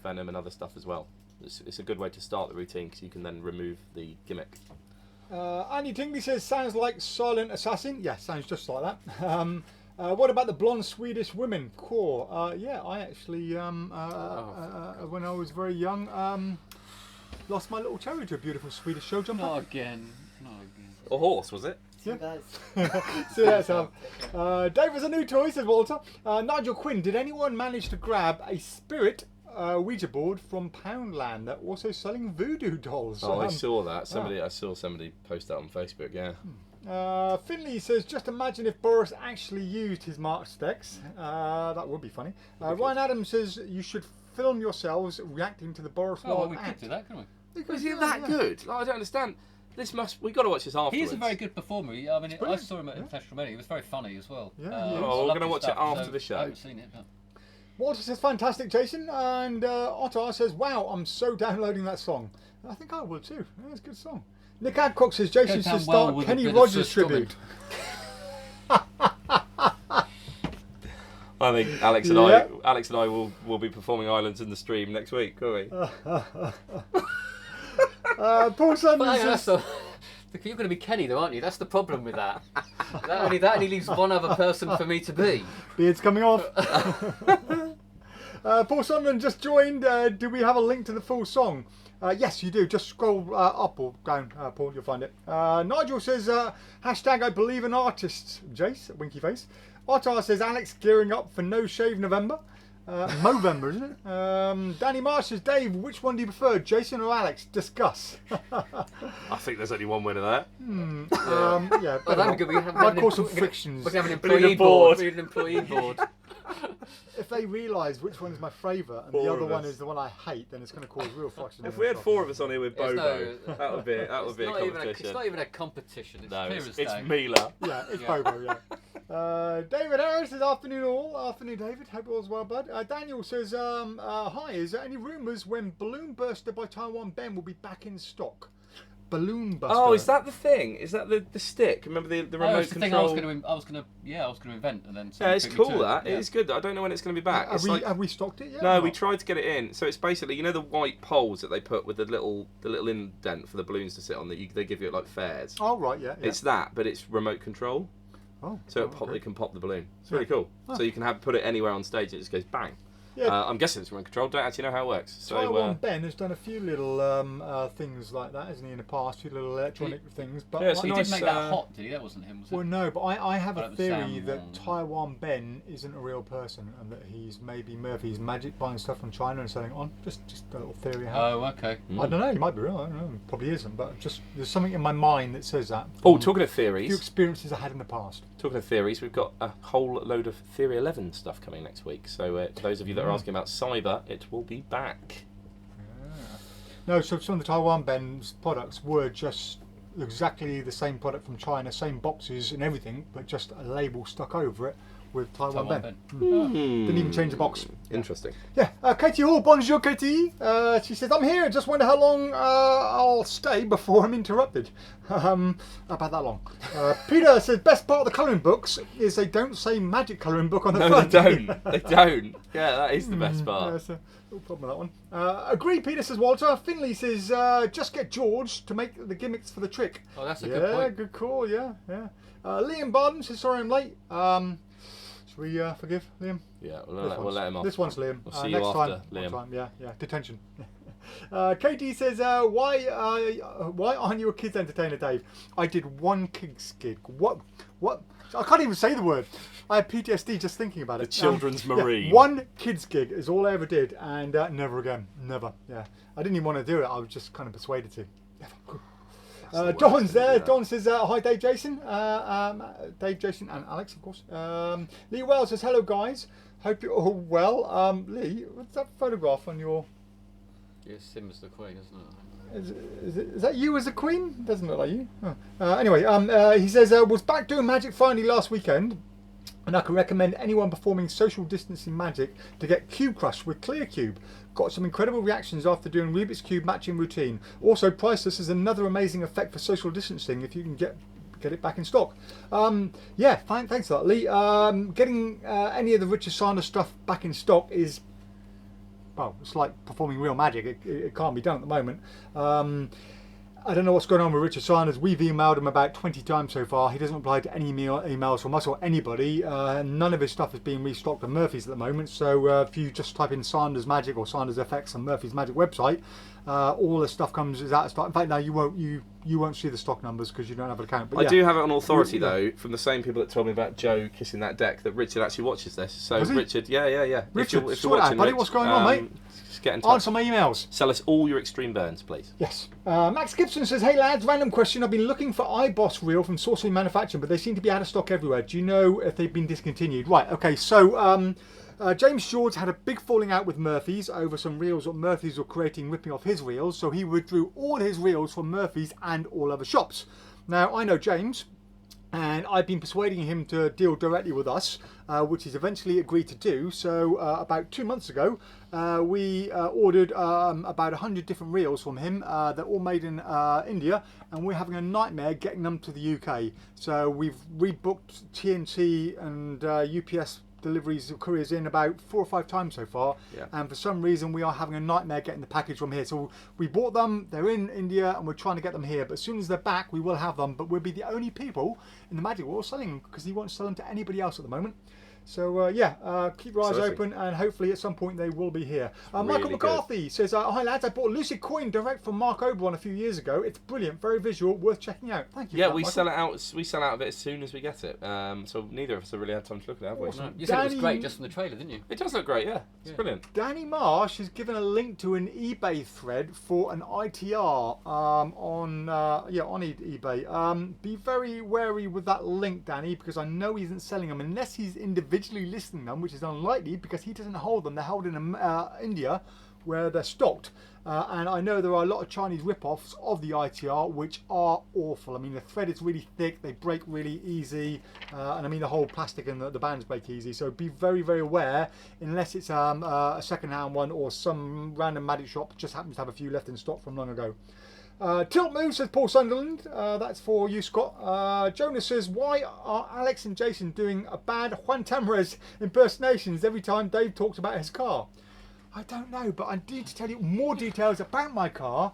Venom and other stuff as well. It's a good way to start the routine because you can then remove the gimmick. Andy Tingley says, sounds like Silent Assassin. Yeah, sounds just like that. What about the blonde Swedish women core? Yeah, I actually, when I was very young, lost my little cherry to a beautiful Swedish show jumper. Not again. A horse, was it? Yeah. So that's Dave was a new toy, says Walter. Nigel Quinn, did anyone manage to grab a spirit Ouija board from Poundland that also selling voodoo dolls? I saw that. I saw somebody post that on Facebook. Yeah. Finley says, just imagine if Boris actually used his Mark Stex. That would be funny. Ryan Adams says you should film yourselves reacting to the Boris Oh, well, Wild we could act. do that, couldn't we? Was he that good? Like, I don't understand. We've got to watch this afterwards. He is a very good performer. I mean, I brilliant. saw him at Flash Romhany. He was very funny as well. Yeah, we're going to watch it after the show. I haven't seen it. But... Walter says, fantastic, Jason. And Ottar says, wow, I'm so downloading that song. I think I will too. Yeah, it's a good song. Nick Adcock says, Jason should start Kenny Rogers tribute. I think Alex and I will be performing Islands in the Stream next week, won't we? Paul Sanders says, you're going to be Kenny though, aren't you? That's the problem with that. That only leaves one other person for me to be. Beard's coming off. Paul Sunderland just joined. Do we have a link to the full song? Yes, you do. Just scroll up or down, Paul. You'll find it. Nigel says, hashtag I believe in artists. Jace, winky face. Ottar says, Alex gearing up for No Shave November. Movember, isn't it? Danny Marsh says, Dave, which one do you prefer, Jason or Alex? Discuss. I think there's only one winner there. Yeah, Well, that'd be good. might cause some frictions. We can have an We need employee a board. board. We need an employee board. If they realise which one is my favourite and Four the other of one us. is the one I hate, then it's going to cause real friction. If we had 4 of us on here with It's Bobo, no- that would be a It's competition. not even a competition. It's No, clear it's as day. Mila. Yeah, it's Bobo, yeah. David Harris says, afternoon all. Afternoon, David. Hope all's well, bud. Daniel says, hi, is there any rumours when Balloon Burster by Taiwan Ben will be back in stock? balloon buster. Oh, is that the thing? Is that the stick? Remember the remote it's the thing control? I was gonna invent, and then Yeah, it's took me cool to that. Yeah. It is good. I don't know when it's going to be back. Have we stocked it yet? No, we tried to get it in. So it's basically, you know, the white poles that they put with the little indent for the balloons to sit on that they give you at like fairs. Oh right, yeah. It's that, but it's remote control. Oh. So it can pop the balloon. It's really cool. Oh. So you can put it anywhere on stage. And it just goes bang. Yeah. I'm guessing it's remote control. Don't actually know how it works. So Taiwan Ben has done a few little things like that, hasn't he, in the past? A few little electronic things. But he didn't make that hot, did he? That wasn't him, was it? Well, no, but I have a theory that Taiwan Ben isn't a real person and that he's maybe Murphy's Magic, buying stuff from China and selling it on. Just a little theory. Oh, okay. I don't know. He might be real. I don't know. Probably isn't. But just there's something in my mind that says that. Oh, talking of theories. A few experiences I had in the past. Talking of theories, we've got a whole load of Theory 11 stuff coming next week. So those of you that are asking about cyber, it will be back. No, so some of the Taiwan Ben's products were just exactly the same product from China, same boxes and everything, but just a label stuck over it with Taiwan Ben. Didn't even change the box. Interesting. Yeah, Katie Hall, bonjour Katie. She says, I'm here, just wonder how long I'll stay before I'm interrupted. About that long. Peter says, best part of the colouring books is they don't say magic colouring book on the front. No, they don't. They don't. Yeah, that is the best part. Yeah, no problem with that one. Agree, Peter, says Walter. Finley says, just get George to make the gimmicks for the trick. Oh, that's a good point. Yeah, good call, yeah. Liam Barden says, sorry I'm late. Should we forgive Liam? Yeah, we'll let him off. This one's Liam. We'll see next you after, time, Liam. Time. Yeah, detention. Katie says, why aren't you a kids entertainer, Dave? I did one kids gig. What? I can't even say the word. I had PTSD just thinking about it. The Children's Marine. Yeah, one kids gig is all I ever did, and never again. Never. Yeah, I didn't even want to do it. I was just kind of persuaded to. Don's there. Don says, hi Dave, Jason. Dave, Jason and Alex, of course. Lee Wells says, hello guys. Hope you're all well. Lee, what's that photograph on your... Yeah, Sim as the Queen, isn't it? Is that you as a queen? Doesn't look like you. Oh. Anyway, he says, was back doing magic finally last weekend. And I can recommend anyone performing social distancing magic to get Cube Crush with Clear Cube. Got some incredible reactions after doing Rubik's Cube matching routine. Also, Priceless is another amazing effect for social distancing if you can get it back in stock. Yeah, thanks for that, Lee. Getting any of the Richard Sanders stuff back in stock is, well, it's like performing real magic. It can't be done at the moment. I don't know what's going on with Richard Sanders. We've emailed him about 20 times so far. He doesn't reply to any emails from us or anybody. None of his stuff is being restocked at Murphy's at the moment. So if you just type in Sanders Magic or Sanders FX on Murphy's Magic website, all the stuff is out of stock. In fact, now you won't see the stock numbers because you don't have an account. But I do have it on authority though, from the same people that told me about Joe kissing that deck, that Richard actually watches this. So Richard, yeah. Richard, if you're watching, buddy, what's going on, mate? Just get in touch. Answer my emails. Sell us all your extreme burns, please. Yes. Max Gibson says, hey lads, random question. I've been looking for iBoss reel from Sorcery Manufacturing, but they seem to be out of stock everywhere. Do you know if they've been discontinued? Right, okay, so James George had a big falling out with Murphy's over some reels that Murphy's were creating, ripping off his reels, so he withdrew all his reels from Murphy's and all other shops. Now, I know James, and I've been persuading him to deal directly with us, which he's eventually agreed to do. So about 2 months ago, we ordered about 100 different reels from him. They're all made in India, and we're having a nightmare getting them to the UK. So we've rebooked TNT and UPS deliveries of couriers in about 4 or 5 times so far, and for some reason we are having a nightmare getting the package from here. So we bought them, they're in India, and we're trying to get them here, but as soon as they're back we will have them, but we'll be the only people in the magic world selling them because he won't sell them to anybody else at the moment. So keep your eyes open, and hopefully at some point they will be here. Michael McCarthy says, hi lads, I bought a Lucid Coin direct from Mark Oberon a few years ago. It's brilliant, very visual, worth checking out. Thank you. Yeah, for that, we Michael. sell it out. We sell out of it as soon as we get it. So neither of us have really had time to look at it, have we? Awesome. You said it was great just from the trailer, didn't you? It does look great, yeah. It's brilliant. Danny Marsh has given a link to an eBay thread for an ITR on eBay. Be very wary with that link, Danny, because I know he isn't selling them unless he's individually listing them, which is unlikely because he doesn't hold them. They're held in India, where they're stocked. And I know there are a lot of Chinese rip-offs of the ITR which are awful. I mean, the thread is really thick, they break really easy, and I mean the whole plastic and the bands break easy. So be very, very aware, unless it's a second-hand one or some random magic shop just happens to have a few left in stock from long ago. Tilt Move says Paul Sunderland. That's for you, Scott. Jonas says, why are Alex and Jason doing a bad Juan Tamres impersonations every time Dave talks about his car? I don't know, but I need to tell you more details about my car.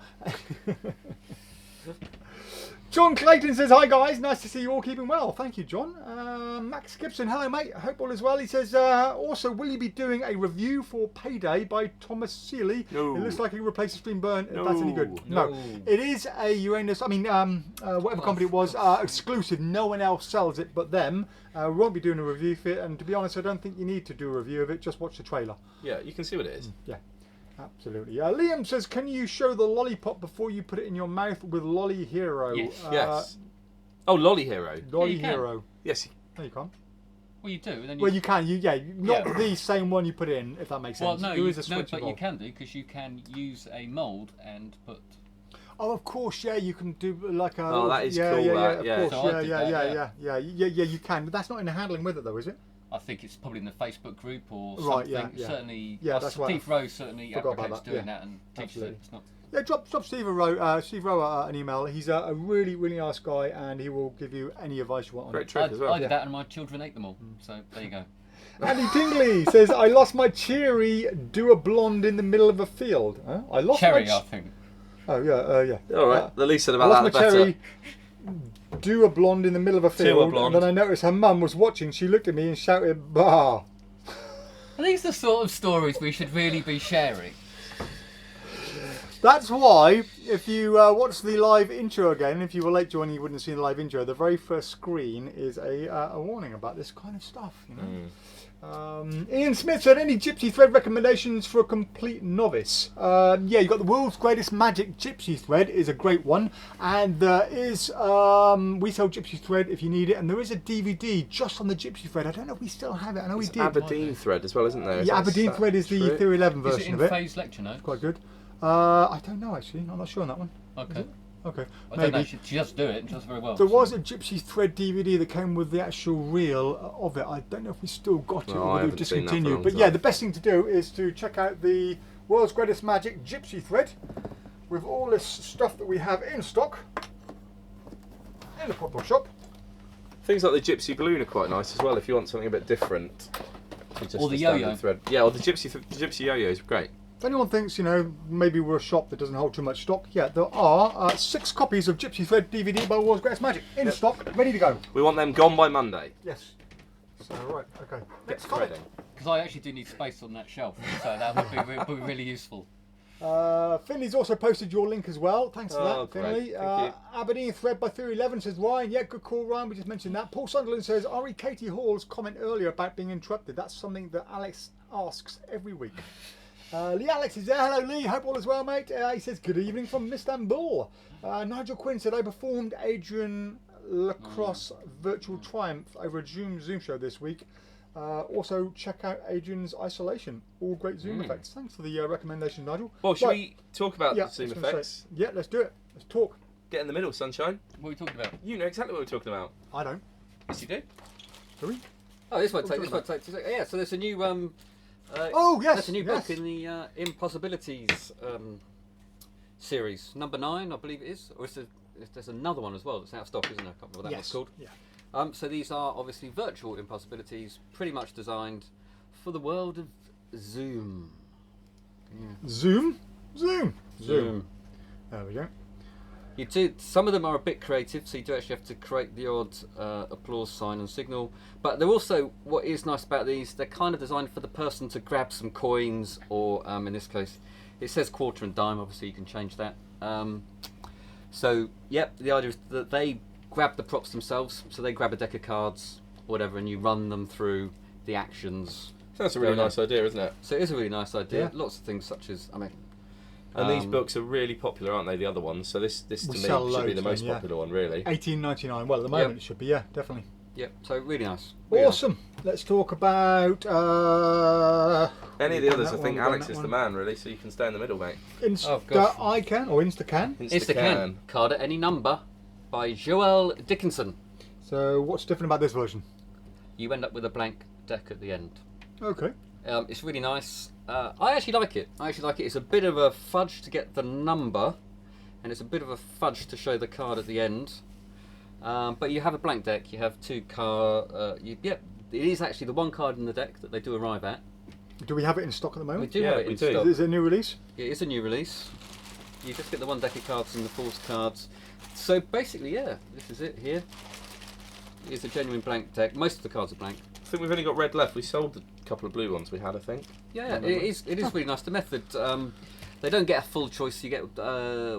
John Clayton says, hi guys, nice to see you all keeping well. Thank you, John. Max Gibson, hello mate, I hope all is well. He says, also, will you be doing a review for Payday by Thomas Seeley? No. It looks like he replaces Stream Burn, No. if that's any good. No. It is a Uranus, whatever company it was, exclusive. No one else sells it but them. We won't be doing a review for it, and to be honest, I don't think you need to do a review of it, just watch the trailer. Yeah, you can see what it is. Yeah. Absolutely. Liam says, can you show the lollipop before you put it in your mouth with Lolly Hero? Yes. Oh, Lolly Hero. Lolly Yeah, you Hero. Yes. No, you can't. Well, you do. And then Well, you can. Not Yeah. the same one you put in, if that makes sense. Well, no, There you, is a no, switch but you involved. can do because you can use a mould and put. Oh, of course, yeah. You can do like a. Oh, that is yeah, cool, Yeah, that, of yeah. course, So I did that, you can. But that's not in the handling with it, though, is it? I think it's probably in the Facebook group or Right, something. yeah. Certainly, Yeah, that's right. Steve Rose certainly Forgot about advocates that, doing yeah. that and teaches Absolutely. it. It's not. Yeah, drop Steve Rowe an email. He's a really, really nice guy, and he will give you any advice you want on Great it. trick as well. I did that and my children ate them all. So there you go. Andy Tingley says, I lost my cherry, do a blonde in the middle of a field. Huh? I lost Cherry, my I think. Oh, yeah. All right. The least said I about lost that, my the better. cherry, do a blonde in the middle of a field. blonde. And then I noticed her mum was watching. She looked at me and shouted, bah. Are these the sort of stories we should really be sharing? That's why, if you watch the live intro again, if you were late joining, you wouldn't have seen the live intro. The very first screen is a warning about this kind of stuff, you know. Ian Smith said, any Gypsy Thread recommendations for a complete novice? Yeah, you've got the World's Greatest Magic Gypsy Thread is a great one, and there is We Sell Gypsy Thread if you need it, and there is a DVD just on the Gypsy Thread. I don't know if we still have it. I know we did. Aberdeen Thread as well, isn't there? Yeah, Aberdeen Thread is the Theory 11 Is it version in of it. phase lecture notes? Quite good. I don't know actually. I'm not sure on that one. Okay. Okay. I don't know. She does do it and she does very well. There was a Gypsy Thread DVD that came with the actual reel of it. I don't know if we still got it No, I or whether haven't it seen that for a discontinued. long But time. yeah, the best thing to do is to check out the World's Greatest Magic Gypsy Thread with all this stuff that we have in stock in the PropDog shop. Things like the Gypsy Balloon are quite nice as well if you want something a bit different. to just Or the standard yo-yo. Thread. Yeah, or the Gypsy yo-yo is great. If anyone thinks, you know, maybe we're a shop that doesn't hold too much stock, yeah, there are 6 copies of Gypsy Thread DVD by World's Greatest Magic in stock, ready to go. We want them gone by Monday. Yes. So, right, okay. Get Next comic. threading. Because I actually do need space on that shelf, so that would be really useful. Finley's also posted your link as well. Thanks for Oh, that, Finley. great. Thank Aberdeen Thread by Theory 11 says Ryan. Yeah, good call, Ryan. We just mentioned that. Paul Sunderland says Ari Katie Hall's comment earlier about being interrupted. That's something that Alex asks every week. Lee Alex is there. Hello, Lee. Hope all is well, mate. He says good evening from Istanbul. Nigel Quinn said I performed Adrian Lacrosse Virtual Triumph over a Zoom show this week. Also, check out Adrian's Isolation. All great Zoom effects. Thanks for the recommendation, Nigel. Well, should Right. we talk about Yeah, the Zoom I was gonna effects? say- yeah, let's do it. Let's talk. Get in the middle, sunshine. What are we talking about? You know exactly what we're talking about. I don't. Yes, you do. Do we? Oh, this one What are takes. we This one takes. Yeah, so there's a new. Oh, yes, There's a new yes. book in the Impossibilities series, number 9, I believe it is, or is there's another one as well that's out of stock, isn't there? I can't remember what that one's Yes. called. Yeah. So these are obviously virtual impossibilities, pretty much designed for the world of Zoom. Zoom? Zoom. Zoom. There we go. You do. Some of them are a bit creative, so you do actually have to create the odd applause sign and signal. But they're also, what is nice about these, they're kind of designed for the person to grab some coins, or in this case, it says quarter and dime. Obviously, you can change that. So, yep, the idea is that they grab the props themselves. So they grab a deck of cards, whatever, and you run them through the actions. That's a really going on. nice idea, isn't it? So it is a really nice idea. Yeah. Lots of things such as, I mean. And these books are really popular, aren't they? The other ones. So this to We me sell should be loads the most then, yeah. popular one, really. $18.99. Well, at the moment it should be. Yeah, definitely. Yep. So really nice. Really nice. Awesome. Let's talk about Any of the others, I that think one, Alex that is the one. man, really. So you can stay in the middle, mate. Oh, gosh. InstaCAAN or InstaCAAN. InstaCAAN. Card at any number by Joel Dickenson. So what's different about this version? You end up with a blank deck at the end. Okay. It's really nice. I actually like it. It's a bit of a fudge to get the number, and it's a bit of a fudge to show the card at the end. But you have a blank deck. You have 2 card. It is actually the one card in the deck that they do arrive at. Do we have it in stock at the moment? We do have it in stock. Is it a new release? It is a new release. You just get the 1 deck of cards and the forced cards. So basically, yeah, this is it here. It's a genuine blank deck. Most of the cards are blank. I think we've only got red left. We sold a couple of blue ones we had, I think. Yeah, it is really nice. The method, they don't get a full choice. You get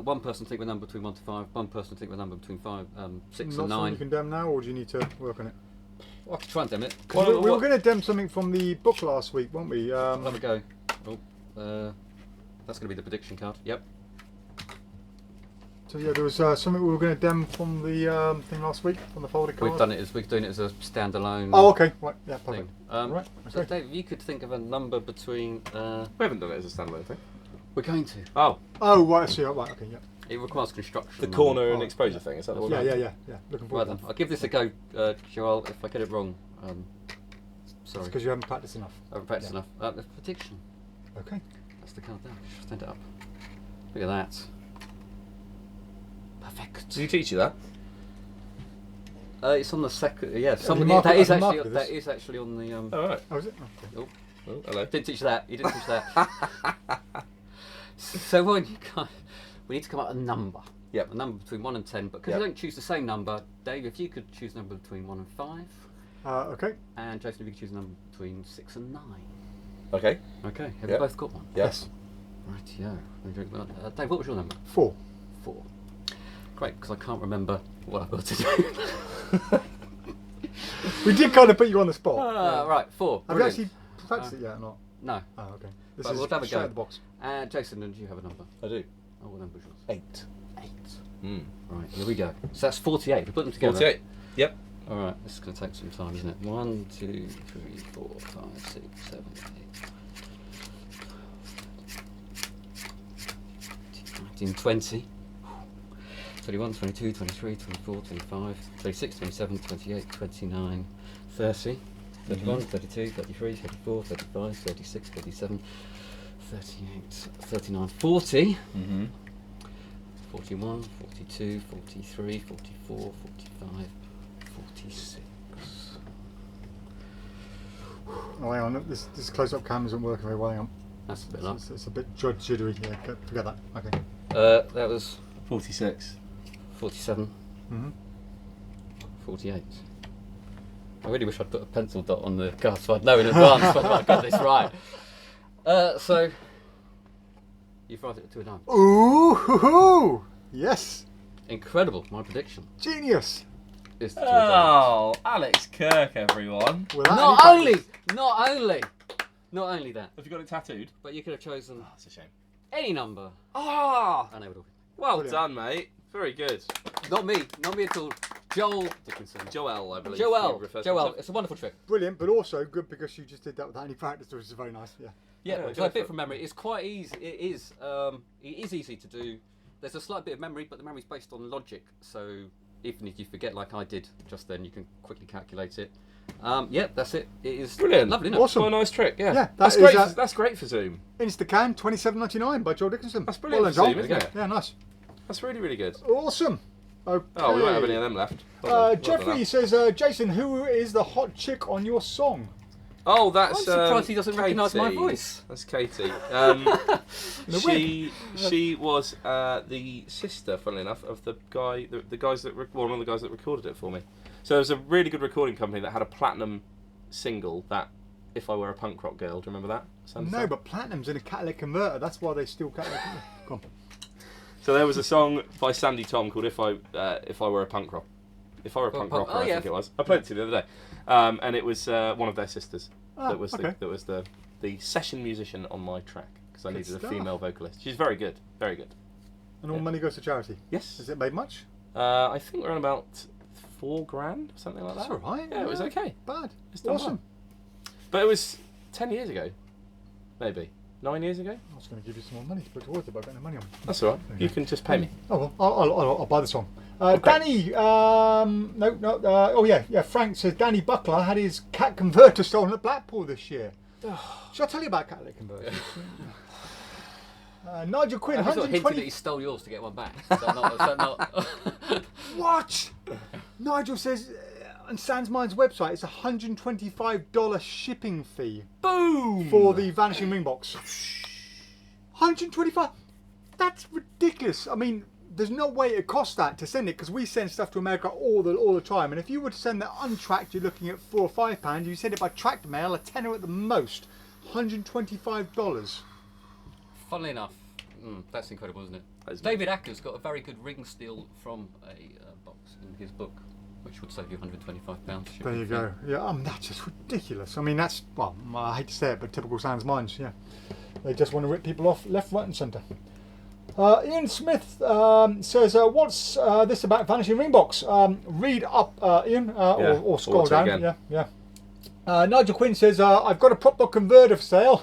one person to think of a number between 1 to 5, one person to think of a number between 6 and 9. Something you can dem now, or do you need to work on it? I can try and dem it. We were going to dem something from the book last week, weren't we? Have a go. That's going to be the prediction card. Yep. So yeah, there was something we were going to dem from the thing last week, from the folded card. We're doing it as a standalone. Oh, okay. Right. Yeah, perfect. Right. So Dave, if you could think of a number between. We haven't done it as a standalone thing. We're going to. Oh. Oh, right. I see. Right. Okay. Yeah. It requires construction. The corner and exposure thing. Is that the one? Yeah. Looking forward. Right then, I'll give this a go, Joel. If I get it wrong, sorry. Because you haven't practiced enough. I haven't practiced enough. The prediction. Okay. That's the card there. Stand it up. Look at that. Perfect. Did he teach you that? It's on the second. Yeah, that is actually on the. Oh, right. Oh, is it? Oh, hello. Didn't teach that. You didn't teach that. So when we need to come up with a number. Yep. A number between 1 and 10, but because you don't choose the same number, Dave, if you could choose a number between 1 and 5. Okay. And Jason, if you could choose a number between 6 and 9. Okay. Okay. Have you both got one? Yes. Right. Yeah. Dave, what was your number? 4. 4. Great, because I can't remember what I've got to do. We did kind of put you on the spot. Right, 4. Have you actually practiced it yet or not? No. Oh, okay. This is we'll have a go. The box. Jason, do you have a number? I do. Oh, what number is yours? 8. 8. Right, here we go. So that's 48. We put them together. 48. Yep. All right, this is going to take some time, isn't it? 1, 2, 3, 4, 5, 6, 7, 8, 19, 20. 21, 22, 23, 24, 25, 26, 27, 28, 29, 30, 31, 32, 33, 34, 35, 36, 37, 38, 39, 40, 41, 42, 43, 44, 45, 46. Oh, hang on, this close-up cam isn't working very well, hang on. That's a bit low. It's a bit jittery, yeah, forget that, okay. That was 46. 47. 48. I really wish I'd put a pencil dot on the card so I'd know in advance whether I got this right. So, you've written it to a 9. Ooh, yes. Incredible, my prediction. Genius. Is the Oh, Alex Kirk, everyone. Not only that. Have you got it tattooed? But you could have chosen That's a shame. any number. Ah! I know it all. Well done, mate. Very good. Not me at all. Joel Dickenson. Joel, I believe. Joel. It's a wonderful trick. Brilliant, but also good because you just did that without any practice, which is very nice. Yeah. Yeah, so a bit from memory. It's quite easy. It is easy to do. There's a slight bit of memory, but the memory's based on logic. So even if you forget, like I did just then, you can quickly calculate it. Yeah, that's it. It is brilliant. Lovely, isn't it? Awesome. What a nice trick. Yeah. Yeah, That's great. That's great for Zoom. InstaCAAN, $27.99 by Joel Dickenson. That's brilliant for Zoom, isn't it? Yeah, nice. That's really, really good. Awesome. Okay. Oh, we won't have any of them left. Jeffrey says, Jason, who is the hot chick on your song? Oh, that's I'm surprised he doesn't Katie. recognise my voice. That's Katie. She was the sister, funnily enough, of the guy, one of the guys that recorded it for me. So there was a really good recording company that had a platinum single that "If I Were a Punk Rock Girl." Do you remember that? No, but platinum's in a catalytic converter. That's why they still catalytic. Go on. So there was a song by Sandy Tom called "If I Were a Punk Rock." If I Were a Punk Rocker, I think it was. I played it to you the other day, and it was one of their sisters that was the session musician on my track because I needed a female vocalist. She's very good, very good. And all money goes to charity. Yes. Has it made much? I think we're on about $4,000, something like that. That's all right. Yeah, it was okay. Bad. It's done Awesome. well. But it was 10 years ago, maybe 9 years ago. I was going to give you some more money to put towards it, but I've got no money on. That's all right. You can just pay me. Oh well, I'll buy the song. Okay. Danny, Frank says Danny Buckler had his cat converter stolen at Blackpool this year. Shall I tell you about catalytic converters? Nigel Quinn, I sort of hinted that 120. he stole yours to get one back. Is that not? What? Nigel says on Sansmine's website it's $125 shipping fee. Boom! For the Vanishing Ring box. 125. That's ridiculous. I mean, there's no way it costs that to send it because we send stuff to America all the time. And if you were to send that untracked, you're looking at £4 or £5. You send it by tracked mail, a tenner at the most. $125. Funnily enough, that's incredible, isn't it? David Acker's got a very good ring steal from a box in his book, which would save you £125. There you go. Yeah, that's just ridiculous. I mean, that's, well, I hate to say it, but typical Sans Minds, yeah. They just want to rip people off left, right and centre. Ian Smith says, what's this about Vanishing Ring box? Read up, Ian, or scroll down. Again. Yeah. Nigel Quinn says, I've got a PropDog converter for sale.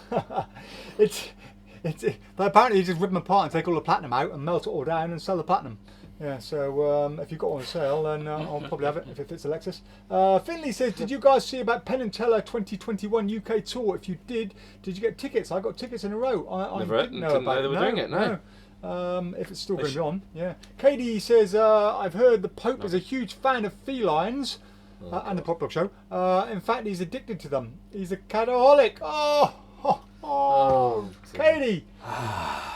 But apparently you just rip them apart and take all the platinum out and melt it all down and sell the platinum. Yeah, so if you've got one on sale, then I'll probably have it if it fits a Lexus. Finley says, did you guys see about Penn & Teller 2021 UK tour? If you did you get tickets? I got tickets in a row. I didn't know about they were doing it, no. If it's still going to be on, yeah. Katie says, I've heard the Pope is a huge fan of felines and the PropDog show. In fact, he's addicted to them. He's a cataholic. Oh, Katie!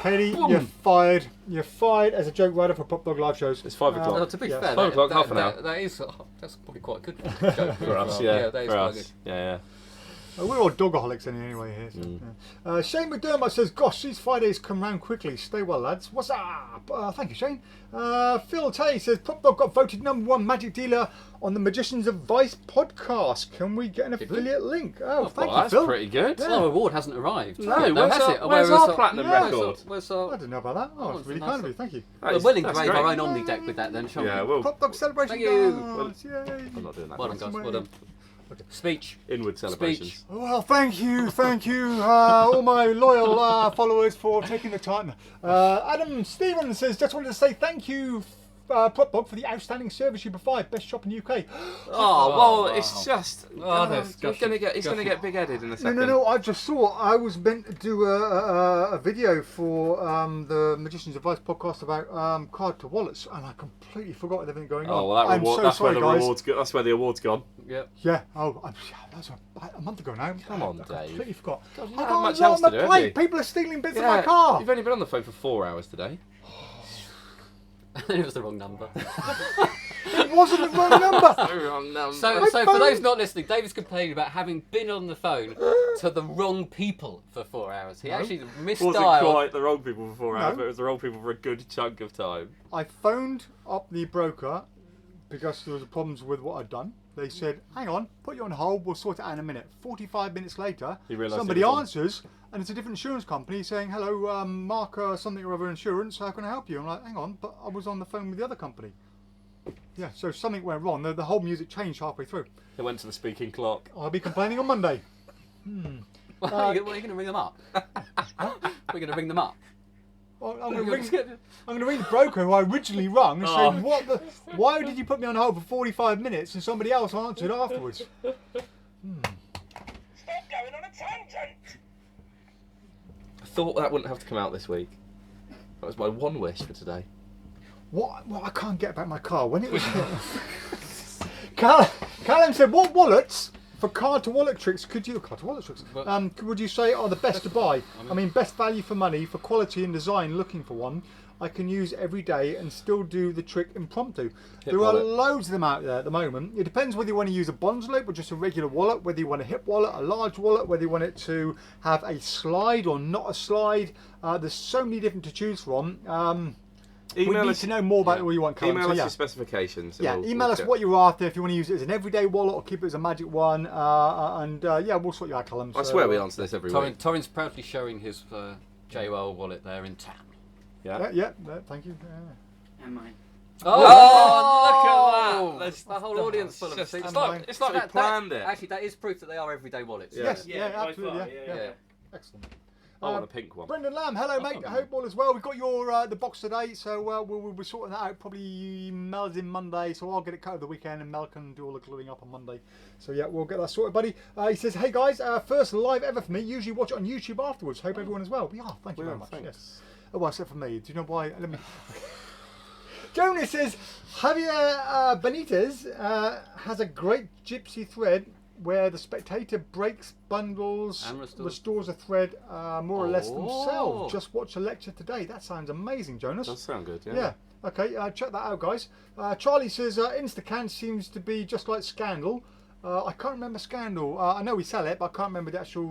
Katie, you're fired. You're fired as a joke writer for PropDog live shows. It's 5 o'clock. No, to be fair, 5 o'clock, half an hour. That's probably quite a good joke for us. Yeah, that is for quite us. good. Yeah. We're all dogaholics anyway here. So, yeah. Shane McDermott says, gosh, these Fridays come round quickly. Stay well, lads. What's up? Thank you, Shane. Phil Tay says, PropDog got voted #1 magic dealer on the Magicians of Vice podcast. Can we get an affiliate link? Oh, thank you, that's Phil. pretty good. Well, our award hasn't arrived. No, has it? where's our platinum record? I didn't know about that. Oh, it's really kind of you. Thank you. We'll engrave our own Omni deck with that then, shall we? Yeah, we'll. PropDog celebration. Thank you. Dance. Yay. I'm not doing that. Well done, guys. Well done. Okay. Speech. Inward celebrations. Speech. Well, thank you, all my loyal followers for taking the time. Adam Stevens says, just wanted to say thank you, PropDog, for the outstanding service you provide. Best shop in the UK. Oh, well, it's just. that's he's going to get big-headed in a second. No, I just saw. I was meant to do a video for the Magicians Advice podcast about card to wallets, and I completely forgot everything going on. Oh, well, that's where the rewards go. That's where the award's gone. Yep. Yeah. Oh, that was a month ago now. Come on, I Dave. completely forgot. God, you I don't have got much a lot else on to the do, plate. have you? People are stealing bits of my car. You've only been on the phone for 4 hours today. It was the wrong number. It wasn't the wrong number. Wrong number. So for those not listening, David's complaining about having been on the phone to the wrong people for 4 hours. He actually misdialed. Wasn't quite the wrong people for 4 hours, but it was the wrong people for a good chunk of time. I phoned up the broker because there was problems with what I'd done. They said, hang on, put you on hold, we'll sort it out in a minute. 45 minutes later, somebody answers, and it's a different insurance company saying, hello, Mark something or other insurance, how can I help you? I'm like, hang on, but I was on the phone with the other company. Yeah, so something went wrong. The whole music changed halfway through. They went to the speaking clock. I'll be complaining on Monday. Well, are you going to ring them up? We're going to ring them up. Well, I'm going to ring the broker who I originally rung and say, why did you put me on hold for 45 minutes and somebody else answered afterwards? Stop going on a tangent! I thought that wouldn't have to come out this week. That was my one wish for today. What I can't get back my car. When it was Callum said, what wallets for card to wallet tricks would you say are the best to buy? I mean, best value for money, for quality and design, looking for one I can use every day and still do the trick impromptu. There are loads of them out there at the moment. It depends whether you want to use a Bondslope or just a regular wallet, whether you want a hip wallet, a large wallet, whether you want it to have a slide or not a slide. There's so many different to choose from. We need to know more about what you want, Callum. Email us your specifications. Yeah, email us what you're after, if you want to use it as an everyday wallet or keep it as a magic one. We'll sort you out, Callum. I swear we answer this every week. Torrin's proudly showing his JOL wallet there in town. Yeah, thank you. And mine. Oh, look at that! The whole audience full of it's it. like we planned it. Actually, that is proof that they are everyday wallets. Yes, absolutely. Yeah. Excellent. I want a pink one. Brendan Lamb, hello mate. I hope all is well. We've got your the box today, so we'll be sorting that out. Probably Mel's in Monday, so I'll get it cut over the weekend, and Mel can do all the gluing up on Monday. So yeah, we'll get that sorted, buddy. He says, hey guys, first live ever for me. Usually watch it on YouTube afterwards. Hope everyone is well. We are. Thank you very much. Thanks. Yes. Oh, well, except for me. Do you know why? Let me. Jonas says Javier Benitez has a great gypsy thread where the spectator breaks bundles And restores a thread more or less themselves. Just watch a lecture today. That sounds amazing, Jonas. Does sound good, yeah. Yeah. Okay, check that out, guys. Charlie says InstaCAAN seems to be just like Scandal. I can't remember Scandal. I know we sell it, but I can't remember the actual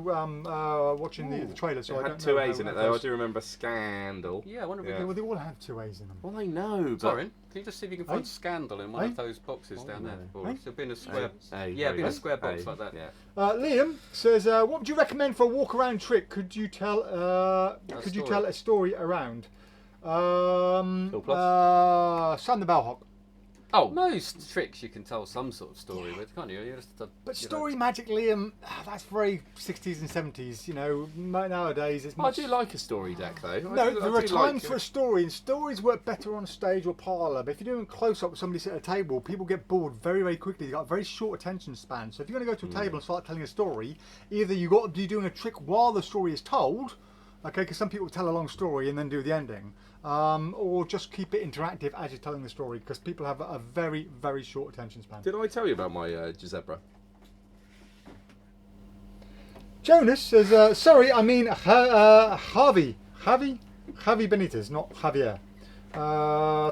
watching the trailer. So it I had don't two know A's how in it that though. I goes. do remember Scandal. Yeah, I wonder if Yeah, well, they all have two A's in them. Well, I know, but Sorry, can you just see if you can find Hey? Scandal in one Hey? of those boxes down there? Or Hey? it's been a square. A, Yeah, very been a good. square box A, like that. Yeah. Liam says, "What would you recommend for a walk-around trick? Could you tell? Could you tell a story around?" Phil Plus? Sam the Bellhop. Oh, most tricks you can tell some sort of story with, can't you? You just have to, But story magic, Liam, that's very 60s and 70s. You know, nowadays it's. I Much... do like a story deck though. No, there are do times like for a story, and stories work better on stage or parlour. But if you're doing close up with somebody sitting at a table, people get bored very, very quickly. They've got a very short attention span. So if you're going to go to a table and start telling a story, either you've got to be doing a trick while the story is told, okay, because some people tell a long story and then do the ending, or just keep it interactive as you're telling the story, because people have a very, very short attention span. Did I tell you about my Giuseppe? Jonas says, sorry, I mean Javi Benitez, not Javier.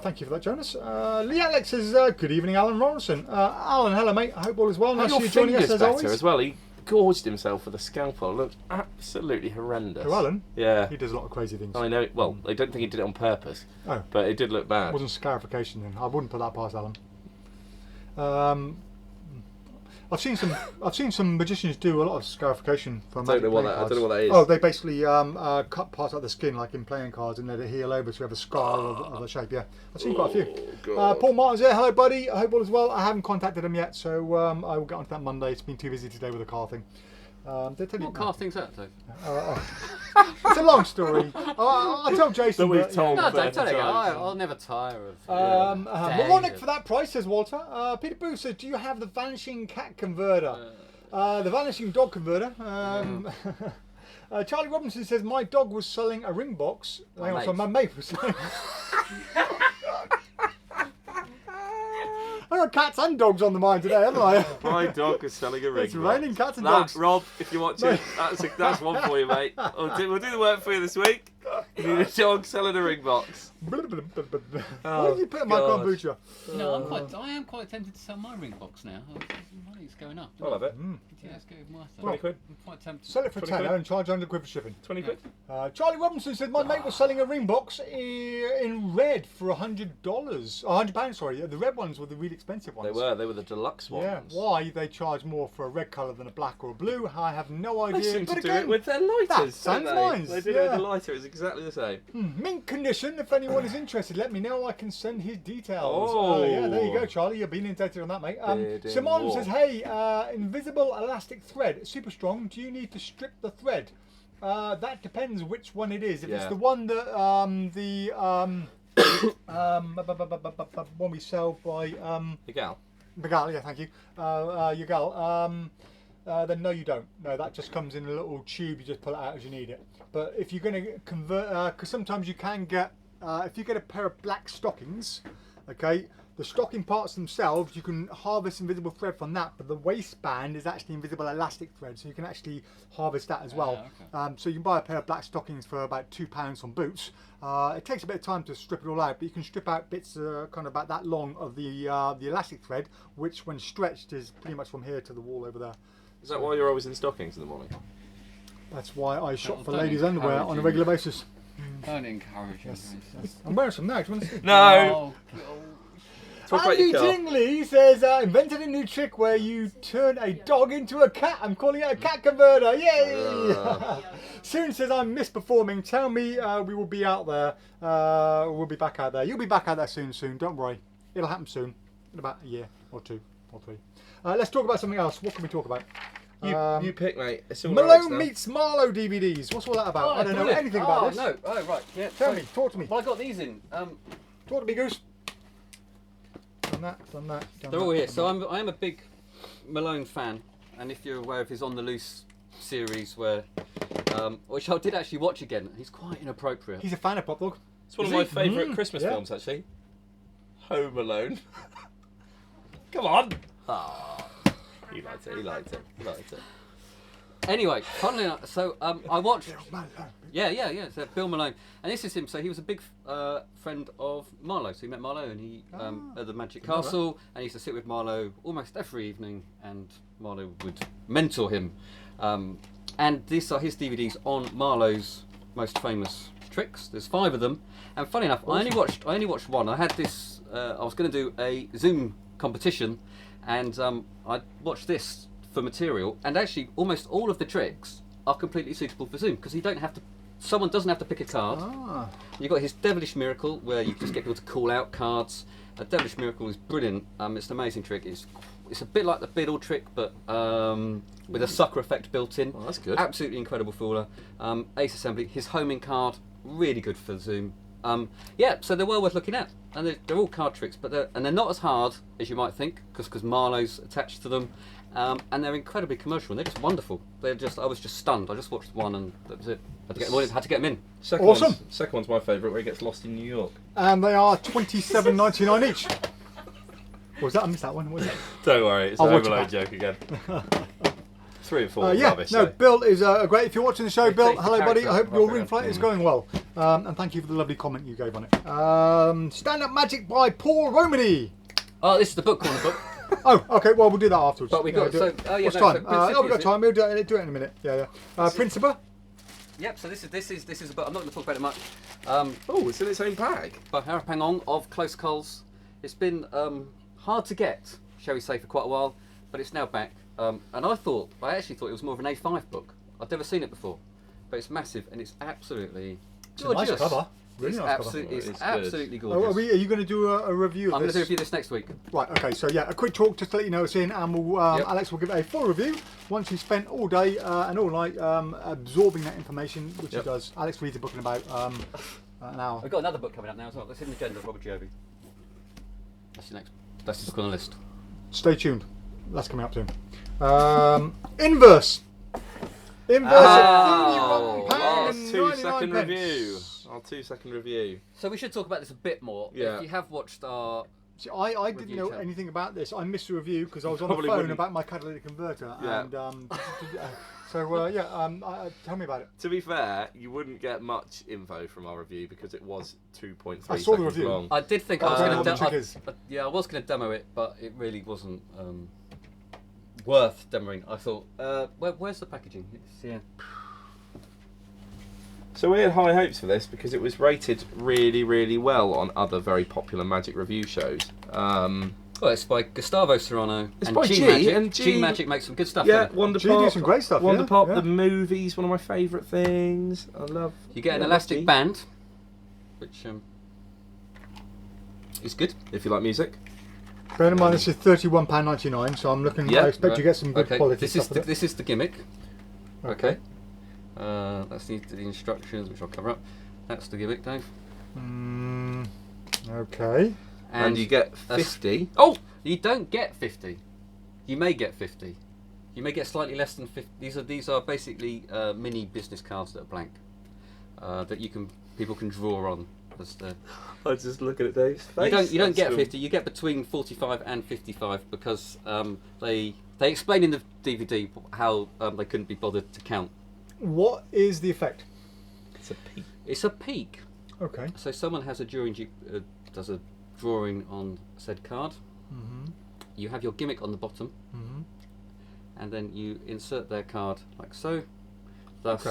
Thank you for that, Jonas. Lee Alex says, good evening, Alan Ronson. Alan, hello, mate. I hope all is well. Nice Your to you joining us fingers as better always. as well. He gorged himself with a scalpel. Looked absolutely horrendous. Who, Alan? Yeah. He does a lot of crazy things. I know. Well, I don't think he did it on purpose. Oh. But it did look bad. It wasn't scarification then. I wouldn't put that past Alan. I've seen some magicians do a lot of scarification for magic playing cards. I don't know what that is. Oh, they basically cut parts out of the skin, like in playing cards, and let it heal over so you have a scar of the shape. Yeah, I've seen quite a few. Paul Martin's here. Hello, buddy. I hope all is well. I haven't contacted him yet, so I will get onto that Monday. It's been too busy today with the car thing. What car thing's that, Dave? It's a long story. I told Jason. That we've told. No, Dave, tell it again. I'll never tire of. Moronic for that price, says Walter. Peter Booth says, do you have the vanishing cat converter? The vanishing dog converter. Charlie Robinson says, my dog was selling a ring box. Hang on, so my mate was selling. I've got cats and dogs on the mind today, haven't I? My dog is selling a ring It's raining box. cats and dogs. Rob, if you're watching, that's one for you, mate. We'll do the work for you this week. You need a dog selling a ring box. Why did you put a mic on, Butcher? No, I am quite tempted to sell my ring box now. Money's going up. I love it. Yeah, let's go with my stuff. 20 quid. I'm quite tempted. Sell it for 10 and charge 100 quid for shipping. 20 quid. Charlie Robinson said my mate was selling a ring box in red for £100. £100, sorry. The red ones were the really expensive ones. They were the deluxe ones. Yeah. Why they charge more for a red colour than a black or a blue, I have no idea. They seem But to do again, it with their lighters. that sounds nice. They did it with the lighter. It's exactly the same. Mint condition. If anyone is interested, let me know. I can send his details. Oh. Yeah, there you go, Charlie. You've been indebted on that, mate. Bidding Simon war. says, hey, invisible elastic thread, super strong. Do you need to strip the thread? That depends which one it is. If it's Yeah. the one that one we sell by Miguel. Miguel, yeah, thank you. Miguel. Then no, you don't. No, that just comes in a little tube. You just pull it out as you need it. But if you're going to convert, because sometimes you can get, if you get a pair of black stockings, okay, the stocking parts themselves, you can harvest invisible thread from that, but the waistband is actually invisible elastic thread, so you can actually harvest that as well. Okay. So you can buy a pair of black stockings for about £2 on Boots. It takes a bit of time to strip it all out, but you can strip out bits kind of about that long of the elastic thread, which when stretched is pretty much from here to the wall over there. Is that why you're always in stockings in the morning? That's why I shop for don't ladies' underwear on a encourage regular you. basis. Don't encourage him. I'm wearing some now. Do you want to see? No. Talk about Andy your car. Tingley says, invented a new trick where you turn a dog into a cat. I'm calling it a cat converter. Yay! Soon says, I'm misperforming. Tell me we will be out there. We'll be back out there. You'll be back out there soon. Don't worry. It'll happen soon. In about a year or 2 or 3. Let's talk about something else. What can we talk about? You pick, mate. It's all right Malone now. meets Marlo DVDs. What's all that about? Oh, I don't know brilliant. anything about this. No. Oh, right. Yeah. Tell me. Talk to me. Well, I got these in. Talk to me, Goose. Done that. Done that. Done They're that, all here. done So that. I am a big Malone fan, and if you're aware of his On the Loose series, where which I did actually watch again, he's quite inappropriate. He's a fan of PropDog. It's one of my favourite Christmas yeah. films, actually. Home Alone. Come on. He liked it. He liked it. He liked it. Anyway, funnily enough, so I watched. Yeah. So Bill Malone, and this is him. So he was a big friend of Marlo. So he met Marlo, and he at the Magic Castle, and he used to sit with Marlo almost every evening, and Marlo would mentor him. And these are his DVDs on Marlo's most famous tricks. There's 5 of them, and funny enough, I only watched one. I had this. I was going to do a Zoom competition, and I watched this for material, and actually almost all of the tricks are completely suitable for Zoom because you don't have to. Someone doesn't have to pick a card. You've got his Devilish Miracle where you just get people to call out cards. A Devilish Miracle is brilliant. It's an amazing trick. It's a bit like the Biddle trick, but with a sucker effect built in. Oh, that's good. Absolutely incredible fooler. Ace Assembly, his homing card, really good for Zoom. Yeah, so they're well worth looking at, and they're all card tricks, but they're not as hard as you might think because Marlo's attached to them. And they're incredibly commercial, and they're just wonderful. I was just stunned. I just watched one, and that was it. Had to get them in. Second one's my favourite, where he gets lost in New York. And they are $27.99 each. Was that? I missed that one. What was that? Don't worry, it's I'll an watch overload it joke again. 3 and 4 yeah, rubbish. no, though. Bill is great. If you're watching the show, Bill, takes the hello, buddy. character. I hope your Right, ring yeah. flight is going well. And thank you for the lovely comment you gave on it. Stand Up Magic by Paul Romhany. Oh, this is the book corner book. Oh, okay. Well, we'll do that afterwards. But we got do it. so. Yeah, What's no, time? so Oh, we've got Principia, time. We'll do it in a minute. Yeah. Principia. Yep. So this is a book. I'm not going to talk about it much. Oh, it's in its own bag. By Harapan Ong of Close Calls. It's been hard to get, shall we say, for quite a while, but it's now back. And I actually thought it was more of an A5 book. I'd never seen it before, but it's massive and it's absolutely gorgeous. Nice cover. Really It's nice cover. It's absolutely gorgeous. Are you going to do a review of I'm going this? to do a review this next week. Right, okay, so yeah, a quick talk just to let you know it's in, and we'll, Alex will give it a full review once he's spent all day and all night absorbing that information, which he does. Alex reads the book in about an hour. I've got another book coming up now as well. That's in the agenda, Robert Giove. That's the next. That's the book on the list. Stay tuned. That's coming up soon. Inverse. At £31 Our and 2-second 99 review. Our 2-second review. So we should talk about this a bit more. Yeah. If you have watched our. See, I didn't review know channel. anything about this. I missed the review because I was on the Probably phone wouldn't. about my catalytic converter. Yeah. And tell me about it. To be fair, you wouldn't get much info from our review because it was 2.3 I saw the seconds review. long. I did think Oh, I was I know going what the to trick is. I was going to demo it, but it really wasn't worth demoing. I thought, where's the packaging? It's here. So we had high hopes for this because it was rated really, really well on other very popular Magic review shows. Well, it's by Gustavo Sereno It's and by G G, Magic. and G Magic makes some good stuff. Yeah, doesn't it? Wonder G Pop. do some great stuff, Wonder yeah, Pop, yeah. the movies, one of my favourite things. I love. You get an I love elastic G. band, which is good. If you like music. Bear in mind this is £31.99, so I'm looking. Yeah, I expect right. you get some good Okay, quality this stuff. is with it. this is the gimmick. Okay. That's the instructions, which I'll cover up. That's the gimmick, Dave. Okay. And you get 50. Oh, you don't get 50. You may get 50. You may get slightly less than 50. These are basically mini business cards that are blank that people can draw on. I was just looking at Dave's face. You don't get That's 50. You get between 45 and 55 because they explain in the DVD how they couldn't be bothered to count. What is the effect? It's a peak. It's a peak. Okay. So someone has does a drawing on said card. Mm-hmm. You have your gimmick on the bottom, and then you insert their card like so, thus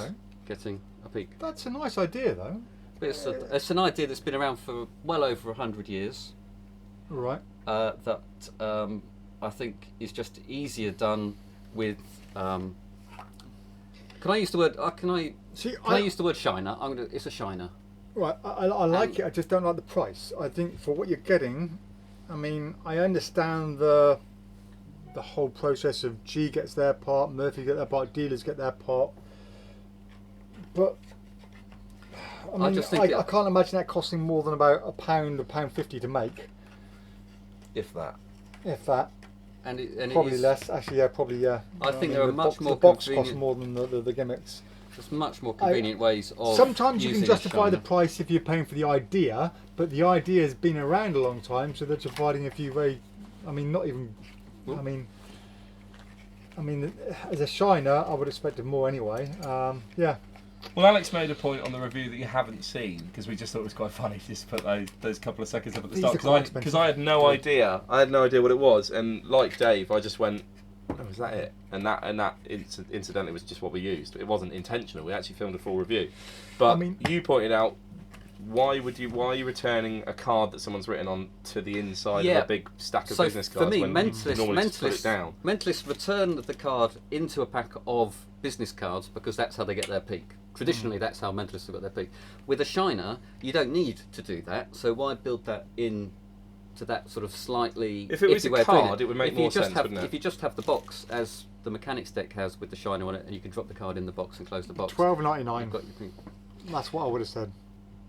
getting a peak. That's a nice idea, though. But it's an idea that's been around for well over 100 years. Right. That I think is just easier done with. Can I use the word? Can I use the word shiner? It's a shiner. Right. I like it. I just don't like the price. I think for what you're getting, I mean, I understand the the whole process of G gets their part, Murphy get their part, dealers get their part. But I mean, I can't imagine that costing more than about £1.50 to make. If that. And it probably is, less. Actually, yeah, probably yeah. I think there are much more the box convenient. costs more than the gimmicks. There's much more convenient ways of. Sometimes you can using a justify the shiner. price if you're paying for the idea, but the idea has been around a long time, so they're providing a few very. I mean, not even. I mean, as a shiner, I would expect it more anyway. Yeah. Well, Alex made a point on the review that you haven't seen because we just thought it was quite funny to just put those couple of seconds up at the start because I had no idea. I had no idea what it was, and like Dave, I just went, "Oh, is that it?" And that incidentally was just what we used. It wasn't intentional. We actually filmed a full review, but I mean, you pointed out. Why are you returning a card that someone's written on to the inside of a big stack of business cards? For me, when mentalists return the card into a pack of business cards because that's how they get their peak. Traditionally, that's how mentalists have got their peak. With a shiner, you don't need to do that, so why build that in to that sort of slightly... If it was a card, it would make more sense, wouldn't it? If you just have the box, as the mechanics deck has with the shiner on it, and you can drop the card in the box and close the box. $12.99. That's what I would have said.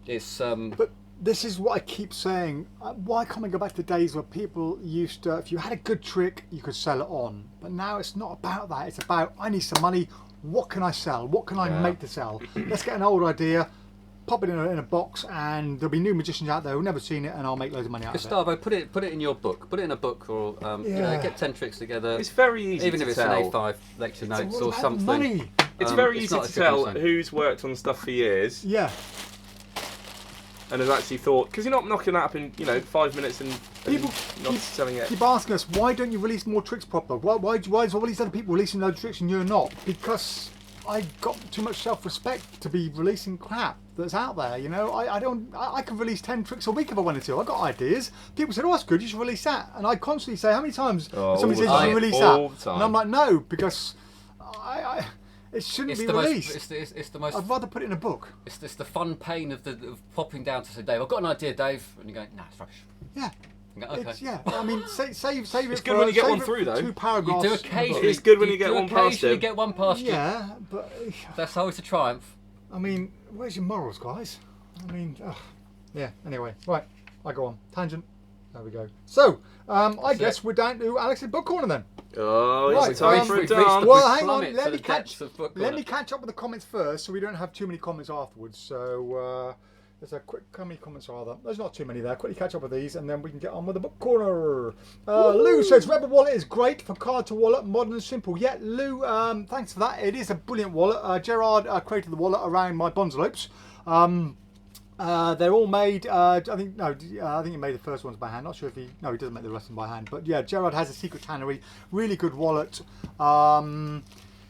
It's But this is what I keep saying. Why can't we go back to days where people used to, if you had a good trick, you could sell it on. But now it's not about that. It's about, I need some money. What can I sell? What can I make to sell? Let's get an old idea, pop it in a box, and there'll be new magicians out there who've never seen it, and I'll make loads of money out Gustavo, of it. put it in your book. Put it in a book, or get 10 tricks together. It's very easy even to if it's tell. an A5 lecture notes or something. Money. It's very easy to tell who's worked on stuff for years. Yeah. And has actually thought, because you're not knocking that up in 5 minutes and people not selling it. Keep asking us, why don't you release more tricks, PropDog? Why is all these other people releasing loads of tricks and you're not? Because I got too much self-respect to be releasing crap that's out there. I could release 10 tricks a week if I wanted to. I got ideas. People said, "Oh, that's good. You should release that." And I constantly say, "How many times?" Somebody says, "You should release that," and I'm like, "No," because it shouldn't be released. It's the most. I'd rather put it in a book. It's the fun pain of popping down to say, "Dave, I've got an idea, Dave," and you're going, "Nah, it's rubbish." Yeah. Okay. I mean, save it. It's good when you get one through, though. 2 paragraphs. You do occasionally. It's good when you get one past occasionally him. get one past you. Yeah, but that's always a triumph. I mean, where's your morals, guys? I mean, yeah. Anyway, right. I go on tangent. There we go. So, I guess we're down to Alex's book corner then. Oh, it's time for it done. Well, hang on. Let me catch up with the comments first, so we don't have too many comments afterwards. So. There's a quick, how many comments are there? There's not too many there. Quickly catch up with these and then we can get on with the book corner. Lou says, Rebel Wallet is great for card to wallet, modern and simple. Yeah, Lou, thanks for that. It is a brilliant wallet. Gerard created the wallet around my Bonslopes. They're all made, I think he made the first ones by hand. Not sure if he doesn't make the rest of them by hand. But yeah, Gerard has a secret tannery. Really good wallet.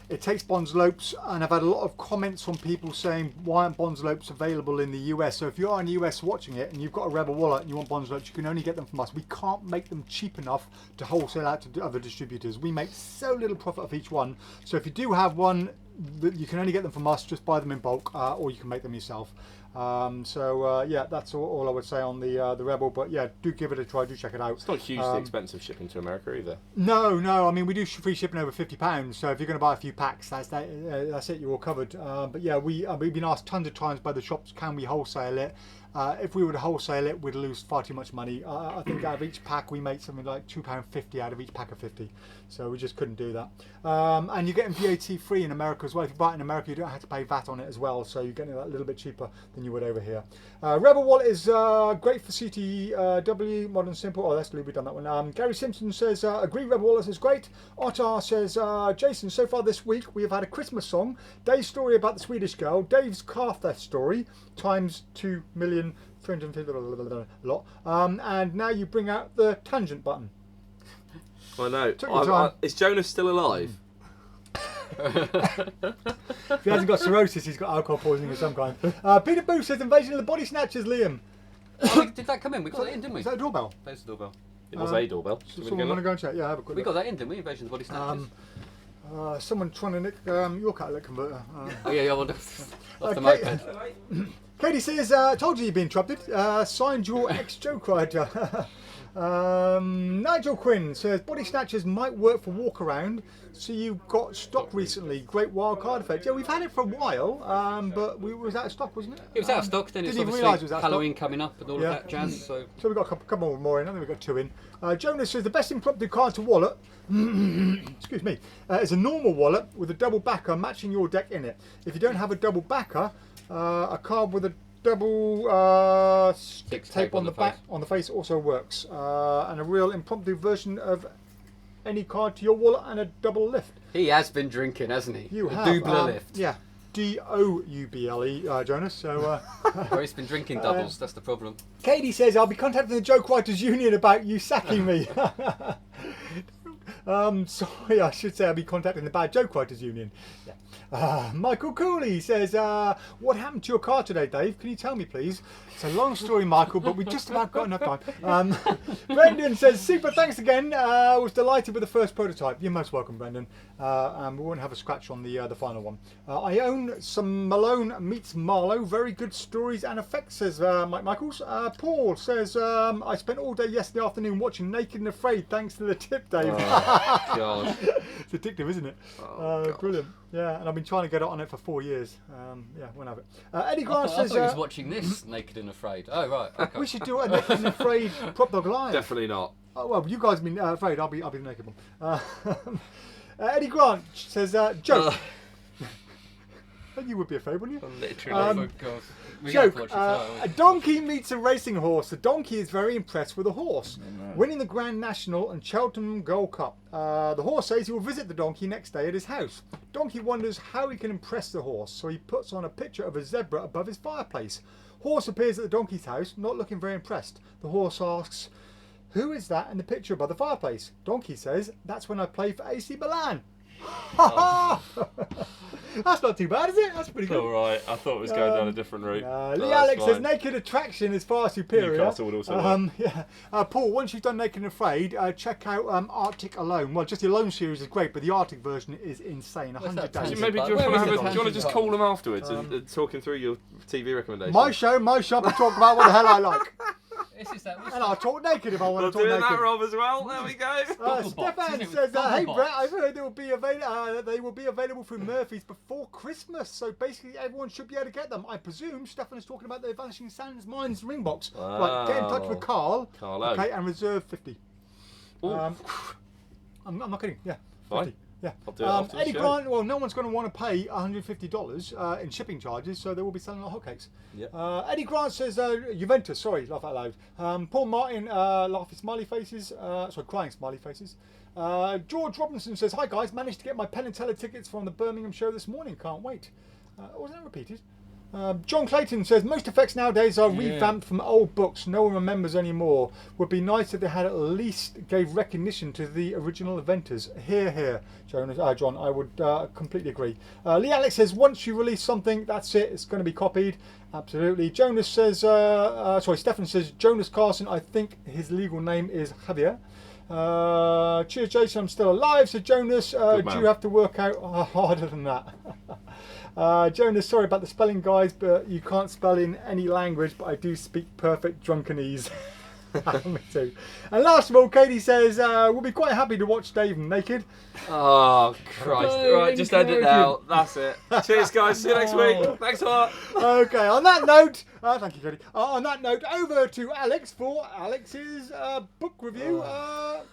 It takes Bonslopes, and I've had a lot of comments from people saying, why aren't Bonslopes available in the US? So if you're in the US watching it and you've got a Rebel wallet and you want Bonslopes, you can only get them from us. We can't make them cheap enough to wholesale out to other distributors. We make so little profit off each one. So if you do have one, you can only get them from us. Just buy them in bulk, or you can make them yourself. Yeah, that's all I would say on the Rebel. But yeah, do give it a try. Do check it out. It's not hugely expensive shipping to America either. No. I mean, we do free shipping over £50. So if you're going to buy a few packs, that's it. You're all covered. But yeah, we've been asked tons of times by the shops, can we wholesale it? If we were to wholesale it, we'd lose far too much money. I think out of each pack, we make something like £2.50 out of each pack of 50. So we just couldn't do that. And you're getting VAT free in America as well. If you buy it in America, you don't have to pay VAT on it as well. So you're getting that a little bit cheaper than you would over here. Rebel Wallet is great for CTW, modern simple. Oh, that's we've done that one. Gary Simpson says, agree, Rebel Wallet is great. Ottar says, Jason, so far this week we have had a Christmas song, Dave's story about the Swedish girl, Dave's car theft story, times 2,350,000 lot. And now you bring out the tangent button. I know. Took your time. Is Jonas still alive? If he hasn't got cirrhosis, he's got alcohol poisoning of some kind. Peter Booth says, Invasion of the Body Snatchers, Liam. Did that come in? We got that in, didn't we? Is that a doorbell? There's the doorbell. It was a doorbell. Someone want to go and check? Yeah, have a quick We look. got that in, didn't we? Invasion of the Body Snatchers. Someone trying to nick your catalytic converter. Oh yeah, I wonder. Off the moped. Katie says, told you you'd be interrupted. Signed your ex-joke writer. Nigel Quinn says body snatchers might work for walk around. So you got stock recently. Great wild card effect. Yeah, we've had it for a while, but we was out of stock, wasn't it? It was out of stock. Then it's didn't even realise it obviously was out of Halloween stock. coming up and all of that jazz. So we've got a couple more in. I think we've got 2 in. Jonas says the best impromptu card to wallet. Excuse me. Is a normal wallet with a double backer matching your deck in it. If you don't have a double backer, a card with a double stick tape on the back on the face also works, and a real impromptu version of any card to your wallet and a double lift. he has been drinking, hasn't he? You a have double lift. Yeah, DOUBLE, Jonas. So Or he's been drinking doubles. That's the problem. Katie says I'll be contacting the Joke Writers Union about you sacking me. Sorry, I should say I'll be contacting the Bad Joke Writers Union. Yeah. Michael Cooley says, what happened to your car today, Dave? Can you tell me, please? It's a long story, Michael, but we just about got enough time. Brendan says, super, thanks again. I was delighted with the first prototype. You're most welcome, Brendan. And we won't have a scratch on the final one. I own some Malone meets Marlo. Very good stories and effects, says Mike Michaels. Paul says, I spent all day yesterday afternoon watching Naked and Afraid, thanks to the tip, Dave. Oh, God. It's addictive, isn't it? Brilliant. Yeah, and I've been trying to get on it for 4 years. Yeah, won't have it. Eddie Grant says... I thought he was watching this, Naked and Afraid. Oh, right. Okay. We should do a Naked and Afraid PropDog Live. Definitely not. Oh, well, you guys have been afraid. I'll be the naked one. Eddie Grant says, joke. You would be afraid, wouldn't you? Literally. Joke. A donkey meets a racing horse. The donkey is very impressed with the horse, winning the Grand National and Cheltenham Gold Cup. The horse says he will visit the donkey next day at his house. Donkey wonders how he can impress the horse, so he puts on a picture of a zebra above his fireplace. Horse appears at the donkey's house, not looking very impressed. The horse asks, who is that in the picture above the fireplace? Donkey says, that's when I play for AC Milan. That's not too bad, is it? That's pretty good. All right. I thought it was going down a different route. Lee Alex says naked attraction is far superior. Newcastle would also work. Paul, once you've done Naked and Afraid, check out Arctic Alone. Well, just the Alone series is great, but the Arctic version is insane. 100 days. Maybe do you want to just call them afterwards and talk him through your TV recommendations? My show, I talk about what the hell I like. This is that. And I'll talk naked if I want to talk doing naked. that, Rob, as well. There we go. Stefan says, "Hey Brett, I've heard they will be available through Murphy's before Christmas. So basically, everyone should be able to get them. I presume." Stefan is talking about the Vanishing Sands Mines ring box. Right, get in touch with Carl. Okay, and reserve 50. I'm not kidding. Yeah, 50. Yeah. I'll do it after Eddie the show. Grant, well, no one's going to want to pay $150 in shipping charges, so they will be selling the hotcakes. Yep. Eddie Grant says, Juventus, sorry, laugh out loud. Paul Martin, laughing smiley faces, crying smiley faces. George Robinson says, hi guys, managed to get my Penn and Teller tickets from the Birmingham show this morning, can't wait. Wasn't that repeated? John Clayton says, most effects nowadays are revamped from old books no one remembers anymore. Would be nice if they had at least gave recognition to the original inventors. Here, John, I would completely agree. Lee Alex says, once you release something, that's it, it's going to be copied. Absolutely. Jonas says, Stefan says, Jonas Carson, I think his legal name is Javier. Cheers Jason, I'm still alive, said Jonas. Do you have to work out harder than that? Jonas, sorry about the spelling guys, but you can't spell in any language, but I do speak perfect drunkenese. Me too. And last of all, Katie says, we'll be quite happy to watch Dave naked. Oh, Christ. Right, just end it now. That's it. Cheers, guys. See you next week. Thanks a lot. Okay, on that note, thank you, Katie. On that note, over to Alex for Alex's book review.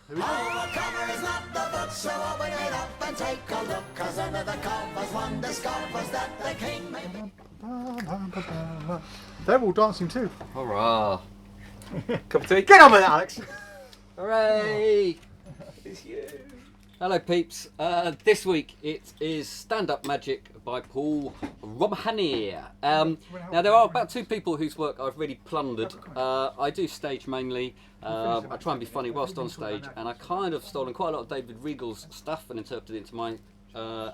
Here we go. The cover is not the book, so open it up and take a look, 'cause under the covers one discovers that the king made... They're all dancing too. Hurrah. Cup of tea? Get on with it, Alex. Hooray! It's you. Hello peeps. This week it is Stand Up Magic by Paul Romhany. Now there are about 2 people whose work I've really plundered. I do stage mainly. I try and be funny whilst on stage, and I kind of stolen quite a lot of David Regal's stuff and interpreted it into my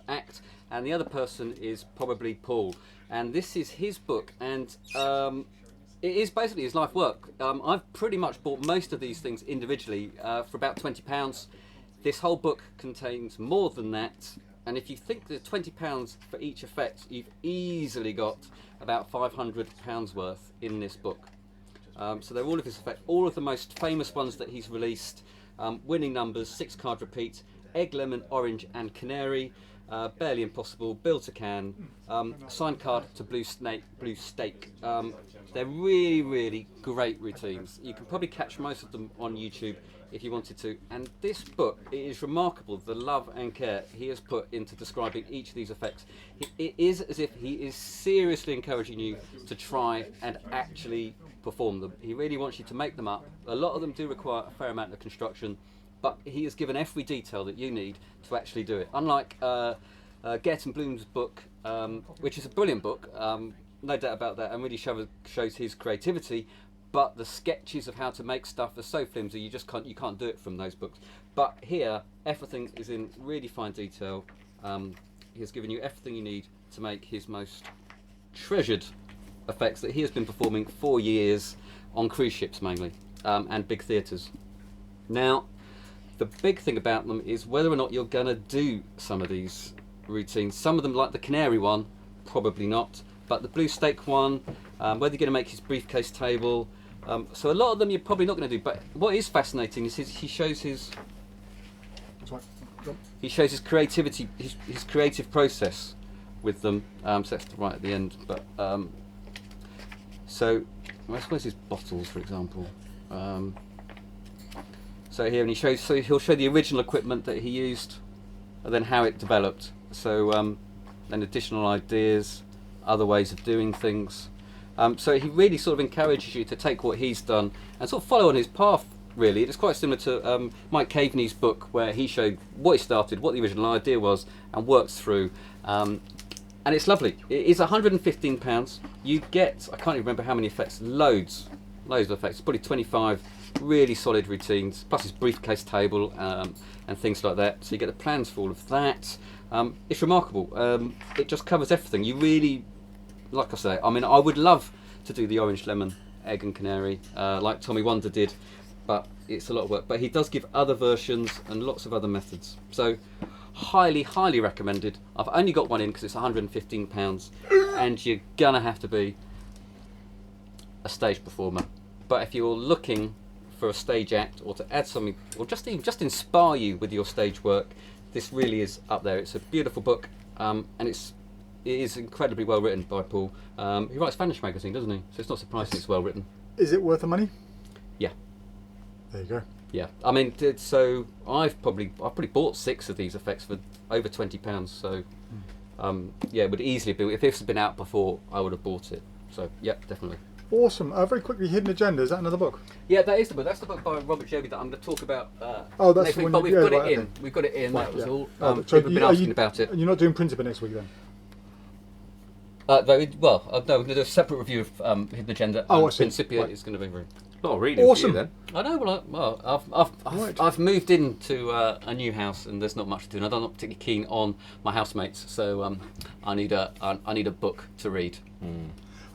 act. And the other person is probably Paul, and this is his book, and it is basically his life work. I've pretty much bought most of these things individually for about £20. This whole book contains more than that, and if you think there's £20 for each effect, you've easily got about £500 worth in this book. So they're all of his effects, all of the most famous ones that he's released. Winning numbers, 6-card repeat, egg, lemon, orange, and canary. Barely Impossible, Built a Can, signed card to Blue Steak. They're really, really great routines. You can probably catch most of them on YouTube if you wanted to. And this book, it is remarkable the love and care he has put into describing each of these effects. It is as if he is seriously encouraging you to try and actually perform them. He really wants you to make them up. A lot of them do require a fair amount of construction, but he has given every detail that you need to actually do it. Unlike Gert and Bloom's book, which is a brilliant book, no doubt about that, and really shows his creativity, but the sketches of how to make stuff are so flimsy you can't do it from those books. But here, everything is in really fine detail. He has given you everything you need to make his most treasured effects that he has been performing for years on cruise ships mainly, and big theatres. Now, the big thing about them is whether or not you're going to do some of these routines. Some of them, like the canary one, probably not. But the blue steak one, whether you're going to make his briefcase table. So a lot of them you're probably not going to do. But what is fascinating is he shows his creativity, his creative process with them. So that's right at the end. But so I suppose his bottles, for example. So here, and he'll show the original equipment that he used, and then how it developed. So then additional ideas, other ways of doing things. So he really sort of encourages you to take what he's done and sort of follow on his path. Really, it's quite similar to Mike Caveney's book, where he showed what he started, what the original idea was, and works through. And it's lovely. It is £115. You get, I can't even remember how many effects, loads of effects, probably 25 really solid routines, plus his briefcase table and things like that. So you get the plans for all of that. It's remarkable. It just covers everything. You really, like I say, I mean, I would love to do the orange, lemon, egg and canary like Tommy Wonder did, but it's a lot of work. But he does give other versions and lots of other methods. So highly, highly recommended. I've only got one in because it's £115 and you're gonna have to be a stage performer. But if you're looking for a stage act or to add something, or just inspire you with your stage work, this really is up there. It's a beautiful book, and it is incredibly well written by Paul. He writes Vanish magazine, doesn't he? So it's not surprising it's well written. Is it worth the money? Yeah. There you go. Yeah, I mean, so I've probably bought 6 of these effects for over £20. So yeah, it would easily be, if this had been out before, I would have bought it. So yeah, definitely. Awesome. Very quickly, Hidden Agenda, is that another book? Yeah, that is the book. That's the book by Robert Joby that I'm going to talk about. Oh, that's next week, the one. But we've got it in. Okay. We've got it in. Right, that was yeah. all. So People have been asking about it. You're not doing Principia next week then? No, we're going to do a separate review of Hidden Agenda. Oh, and I see. Principia Right. is going to be very. Not reading Awesome. for you, then. I know. I've moved into a new house and there's not much to do. And I'm not particularly keen on my housemates, so I need a book to read.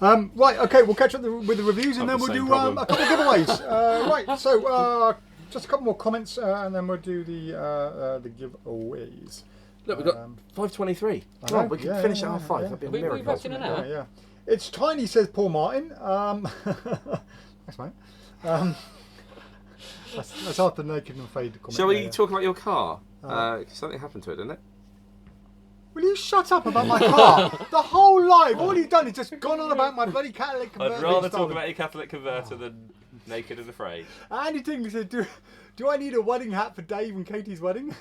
Right, okay, we'll catch up with the reviews and then we'll do a couple of giveaways. Right, so just a couple more comments and then we'll do the giveaways. Look, we've got 5:23. Oh, we can finish at half 5. That'd be a miracle. We've wrapped in an hour. Yeah. It's tiny, says Paul Martin. Thanks, mate. That's after naked and fade comment. Shall we talk about your car? Something happened to it, didn't it? Will you shut up about my car? The whole live, all you've done is just gone on about my bloody catalytic converter. I'd rather talk about your catalytic converter than naked and afraid. Andy Tingley said, do I need a wedding hat for Dave and Katie's wedding?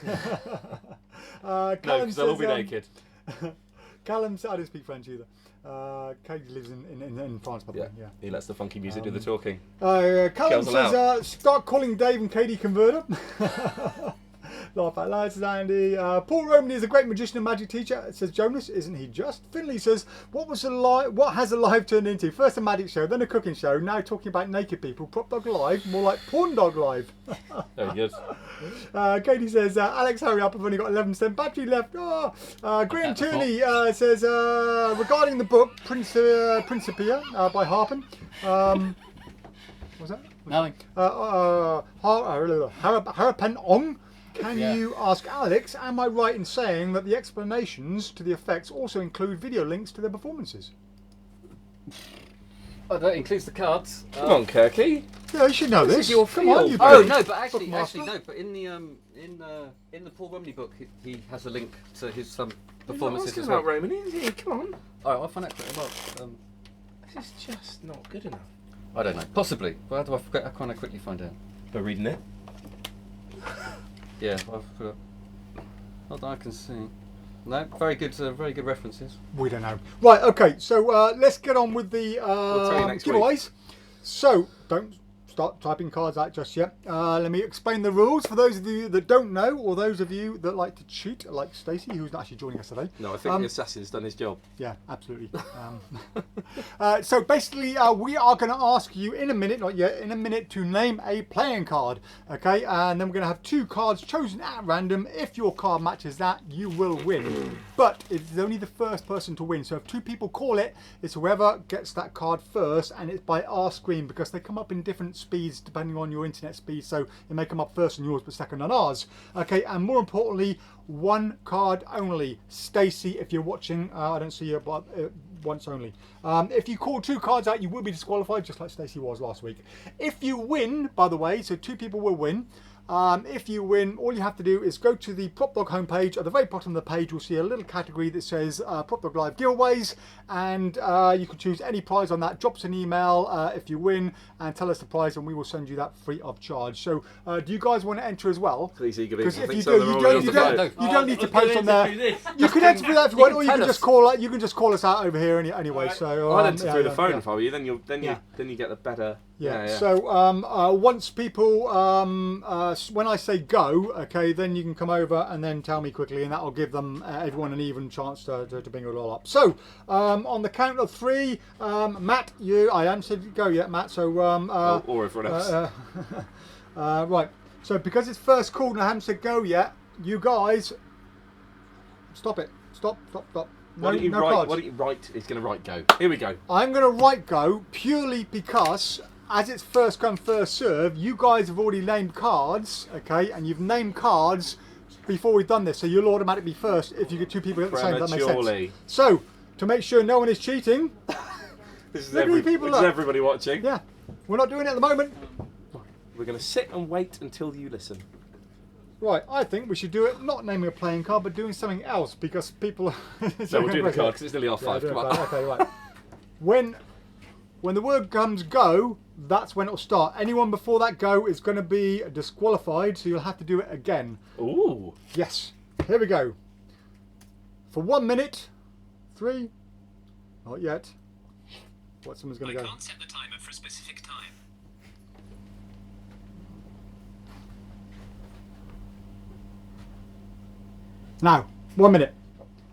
No, because they'll all be naked. Callum said, I don't speak French either. Katie lives in France, by the way. Yeah. He lets the funky music do the talking. Callum says, start calling Dave and Katie converter. Laugh out loud, says Andy. Paul Romhany is a great magician and magic teacher, says Jonas. Isn't he just? Finley says, what has a live turned into? First a magic show, then a cooking show, now talking about naked people. PropDog Live, more like Porn Dog Live. Very good. Katie says, Alex, hurry up, I've only got 11% battery left. Graham Tierney says, regarding the book Principia by Harapan. What was that? Nothing. Harapan Ong. Can you ask Alex, am I right in saying that the explanations to the effects also include video links to their performances? Oh, that includes the cards. Come on, Kirky. Yeah, you should know this. This is your Come on, field. you Oh big no, but actually bookmaster. no. But in the Paul Romhany book, he has a link to his We're not performances asking as well. about Romhany, is he? Come on. All right, I'll find out quickly. Well, This is just not good enough. I don't know. Possibly. But how do I forget? I can't quickly find out. By reading it. Yeah, I've put up. Not that I can see. No, very good references. We don't know. Right, okay, so let's get on with the We'll tell you next week. giveaways. So, don't start typing cards out just yet. Let me explain the rules for those of you that don't know, or those of you that like to cheat, like Stacey, who's not actually joining us today. No, I think the assassin's done his job. Yeah, absolutely. So basically, we are going to ask you in a minute, not yet, in a minute, to name a playing card. Okay, and then we're going to have 2 cards chosen at random. If your card matches that, you will win. But it's only the first person to win. So if 2 people call it, it's whoever gets that card first, and it's by our screen because they come up in different speeds depending on your internet speed. So it may come up first on yours, but second on ours. Okay, and more importantly, 1 card only. Stacey, if you're watching, I don't see you, but once only. If you call 2 cards out, you will be disqualified, just like Stacey was last week. If you win, by the way, so 2 people will win. If you win, all you have to do is go to the PropDog homepage. At the very bottom of the page, you'll see a little category that says PropDog Live Giveaways, and you can choose any prize on that. Drop us an email if you win, and tell us the prize, and we will send you that free of charge. So, do you guys want to enter as well? Please, because if you do, you don't need to post on there. You can enter through that if you want, or you can just call. You can just call us out over here anyway. So I'd enter through the phone if I were you. Then you get the better. Yeah. So once people when I say go, okay, then you can come over and then tell me quickly, and that will give them everyone an even chance to bring it all up. So on the count of 3, Matt, I haven't said go yet, Matt. So or everyone else. Right. So because it's first called and I haven't said go yet, you guys stop it. Stop. Why don't you write? It's going to write go. Here we go. I'm going to write go purely because, as it's first come first serve, you guys have already named cards, okay, and you've named cards before we've done this, so you'll automatically be first if you get 2 people at the same time. That makes sense. So to make sure no one is cheating, this is everybody watching. Yeah, we're not doing it at the moment. We're going to sit and wait until you listen. Right, I think we should do it not naming a playing card, but doing something else because people. So we'll do the card because it's nearly half 5. Come on. Okay, right. When the word comes go, that's when it'll start. Anyone before that go is going to be disqualified, so you'll have to do it again. Ooh. Yes. Here we go. For 1 minute. 3. Not yet. What? Someone's going to go. I can't set the timer for a specific time. Now, 1 minute.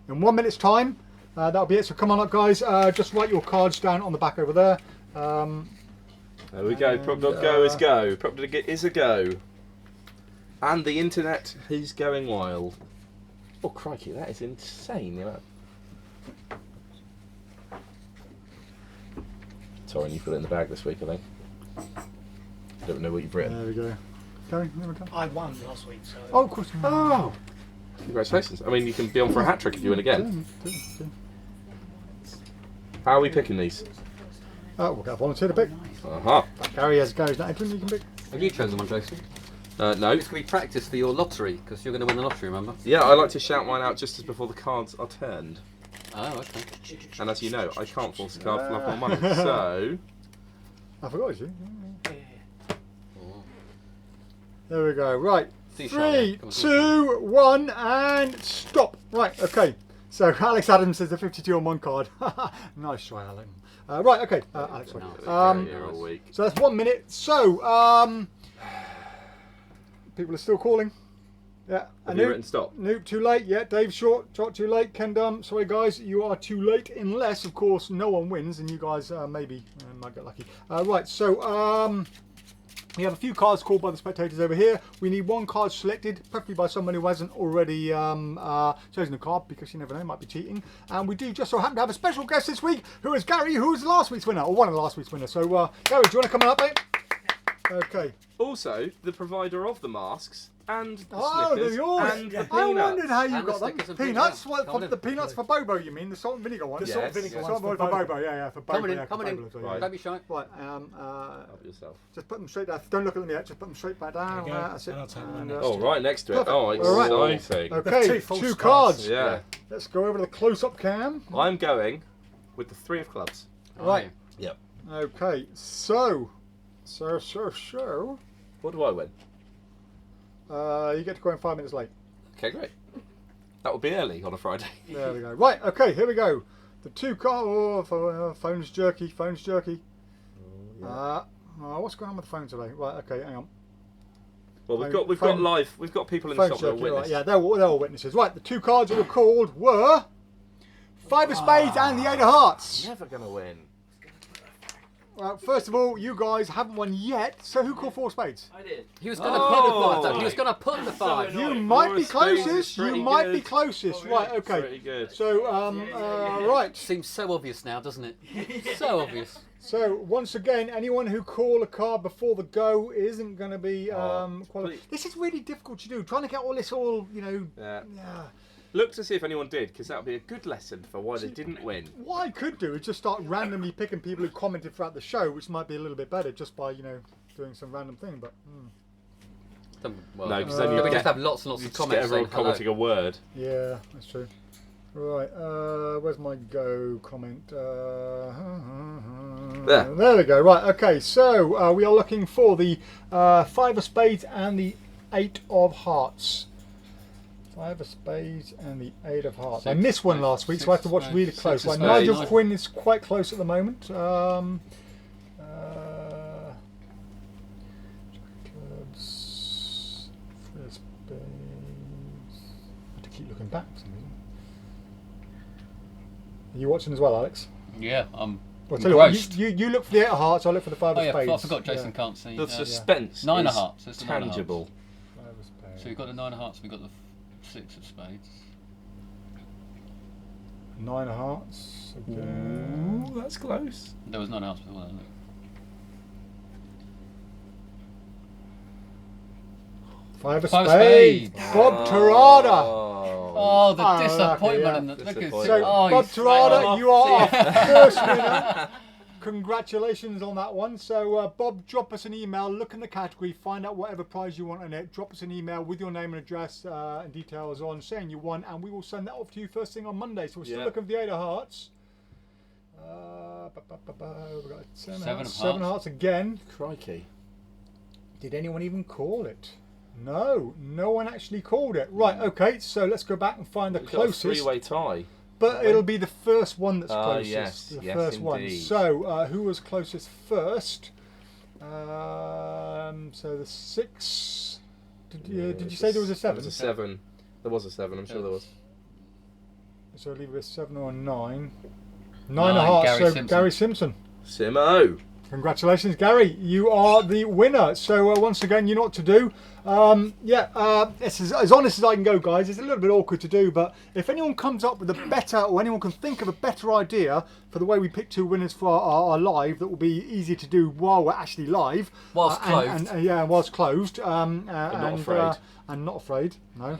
In 1 minute's time, that'll be it. So come on up, guys. Just write your cards down on the back over there. There we go. PropDog Go is go. PropDog is a go. And the internet is going wild. Oh, crikey, that is insane. Sorry, you've got it in the bag this week, I think. I don't know what you've written. There we go. I won last week, so. Oh, of course. Oh! Congratulations. I mean, you can be on for a hat trick if you win again. How are we picking these? We'll get a volunteer to pick. Gary has goes. Now, you can pick. Have you chosen one, Jason? No. It's going to be practice for your lottery because you're going to win the lottery, remember? Yeah, I like to shout mine out just as before the cards are turned. Oh, okay. And as you know, I can't force a card for love or money, so. I forgot you. There we go. Right. 3, 2, 1, and stop. Right, okay. So Alex Adams says the 52 on 1 card. Nice try, Alan. Right, okay. Alex, so that's 1 minute. So, people are still calling. Yeah. Have you written stop? Nope, too late. Yeah, Dave Short, too late. Ken Dunn, sorry guys, you are too late. Unless, of course, no one wins, and you guys maybe might get lucky. Right, so we have a few cards called by the spectators over here. We need 1 card selected, preferably by someone who hasn't already chosen a card, because you never know, might be cheating. And we do just so happen to have a special guest this week, who is Gary, who was last week's winner, or one of last week's winners. So, Gary, do you want to come on up, mate? Okay. Also, the provider of the masks and the Oh, Snickers, they're yours. and the I peanuts. wondered how you And the got them. Snickers and Peanuts? peanuts. What, Coming for in. the peanuts for Bobo, you mean? The salt and vinegar ones? The salt and vinegar Salt ones and for vinegar for Bobo, yeah, for Bobo. Coming in, yeah, coming for in. Bobo, Right. Don't be shy. Right, Help yourself. just put them straight down. Don't look at them yet, just put them straight back down. There you go. That's it. And I'll take one And, next. Oh, right next to it. Perfect. Oh, All right. exciting. Okay, Two false two cards. cards. Yeah. Let's go over to the close-up cam. I'm going with the 3 of clubs. Right. Yep. Okay, so. What do I win? You get to go in 5 minutes late. Okay, great. That would be early on a Friday. There we go. Right, okay, here we go. The 2 cards. Oh, phone's jerky. Phone's jerky. What's going on with the phone today? Right, okay, hang on. Well, we've got live. We've got people in the shop that are Right, witness. yeah, they're all witnesses. Right, the 2 cards that were called were 5 of Spades and the 8 of Hearts. Never gonna win. Well, first of all, you guys haven't won yet. So who called 4 Spades? I did. He was going to put the 5 though. He was going to put the 5. You might be 4 of Spades is closest. You pretty might be good. closest. Right, okay. Pretty good. So, right. Seems so obvious now, doesn't it? So obvious. So once again, anyone who call a card before the go isn't going to be qualified. This is really difficult to do. Trying to get all this, Yeah. Look to see if anyone did, because that would be a good lesson for why they didn't win. What I could do is just start randomly picking people who commented throughout the show, which might be a little bit better, just by doing some random thing. But Well, no, because then you just have lots and lots of comments. Get everyone commenting a word. yeah, that's true. Right, where's my go comment? There we go. Right, okay. So we are looking for the 5 of Spades and the 8 of Hearts. 5 of Spades and the 8 of Hearts. I missed one last week, so I have to watch really close. Right, Nigel Quinn is quite close at the moment. Clubs, 3 of Spades. I have to keep looking back for some reason. Are you watching as well, Alex? Yeah, I'm. Well, tell you what, you look for the 8 of Hearts, I'll look for the 5 of Spades. I forgot Jason can't see. The suspense 9 of is Hearts. It's the 9 of Hearts. tangible. 5 of Spades. So we've got the 9 of Hearts, we've got the 6 of Spades. 9 of Hearts. Again. Ooh, that's close. There was 9 of Hearts before that, wasn't there? 5 of 5 of Spades. Spades. Bob Terada. Oh, the disappointment and the look at So, Bob Terada, you are our first winner. Congratulations on that one. So, Bob, drop us an email, look in the category, find out whatever prize you want on it. Drop us an email with your name and address and details on, saying you won, and we will send that off to you first thing on Monday. So, we're still looking for the 8 of Hearts. We've got 7 of Hearts again. Crikey. Did anyone even call it? No, no one actually called it. Right, okay, so let's go back and find the closest. Got a 3-way tie. But it'll be the first one that's closest. Yes, the yes, first one. indeed. So, who was closest first? So the 6. Did you say there was a 7? There was a 7. There was a 7, I'm sure there was. So leave it a 7 or a 9. 9 of Hearts, Gary so Simpson. Gary Simpson. Simo. Congratulations, Gary. You are the winner. So once again, you know what to do. It's as honest as I can go, guys. It's a little bit awkward to do, but if anyone comes up with a better, or anyone can think of a better idea for the way we pick 2 winners for our live, that will be easy to do while we're actually live. Whilst closed. Whilst closed. And not afraid. And not afraid, no.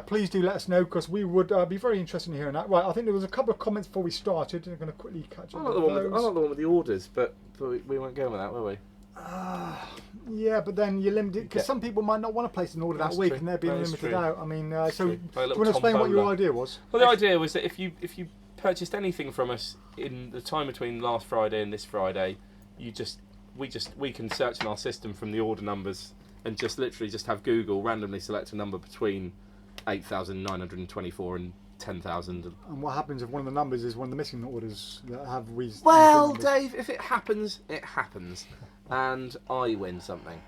Please do let us know, because we would be very interested in hearing that. Right, I think there was a couple of comments before we started. I'm going to quickly catch up I like the one with the orders, but we weren't going with that, were we? Yeah, but then you're limited, because some people might not want to place an order that week, and they're being limited out. I mean, so do you want to explain what your idea was? Well, the idea was that if you purchased anything from us in the time between last Friday and this Friday, we can search in our system from the order numbers and just literally just have Google randomly select a number between 8,924 and 10,000. And what happens if one of the numbers is one of the missing orders that have reasons? Well, Dave, if it happens, it happens, and I win something.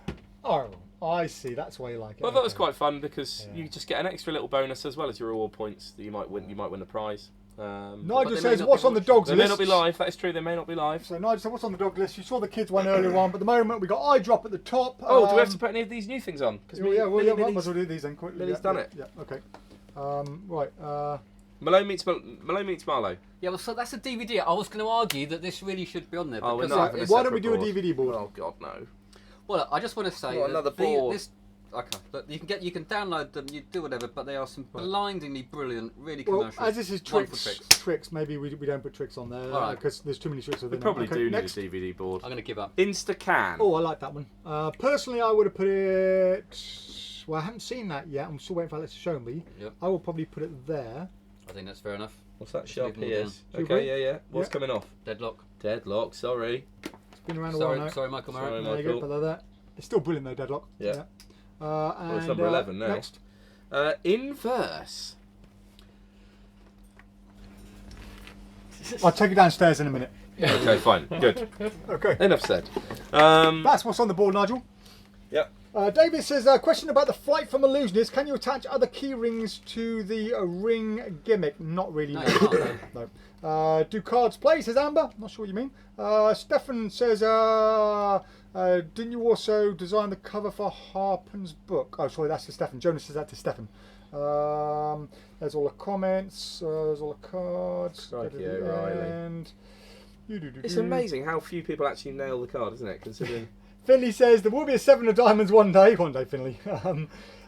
Oh, I see. That's why you like it. Well, that was quite fun, because you just get an extra little bonus as well as your reward points that you might win. You might win a prize. Nigel says, what's on the dogs list? They may not be live, that is true, they may not be live. So Nigel said, what's on the dog list? You saw the kids one earlier on, but at the moment we got eye drop at the top. Oh, do we have to put any of these new things on? Might as well do these then quickly. Lily's done it. Yeah, okay. Right. Malone meets Marlo. Yeah, well, so that's a DVD. I was going to argue that this really should be on there. Oh, because we're not having a why don't we do a separate DVD board? Oh, God, no. Well, I just want to say Not another board. Okay, look, you can download them, you do whatever, but they are some blindingly brilliant, really commercial. Well, as this is tricks, maybe we don't put tricks on there because there's too many tricks. We probably do need a DVD board. I'm going to give up. InstaCAAN. Oh, I like that one. Personally, I would have put it. Well, I haven't seen that yet. I'm still waiting for Alex to show me. Yep. I will probably put it there. I think that's fair enough. What's that sharp ears? Okay, yeah. What's coming off? Deadlock. Deadlock. Sorry. It's been around a while now. Sorry, Michael Murray. Sorry, There you go, put that there. It's still brilliant though, Deadlock. Yeah. And it's number 11 now. Next. Inverse. I'll take you downstairs in a minute. Okay, fine. Good. Okay. Enough said. That's what's on the board, Nigel. Yep. David says, question about the Flight from Illusionist. Can you attach other key rings to the ring gimmick? Not really. No. Do cards play, says Amber. Not sure what you mean. Stefan says, didn't you also design the cover for Harapan's book? Oh, sorry, that's to Stefan. Jonas says that to Stefan. There's all the comments. There's all the cards. And it's amazing how few people actually nail the card, isn't it? Considering. Finley says there will be a 7 of diamonds one day, Finley.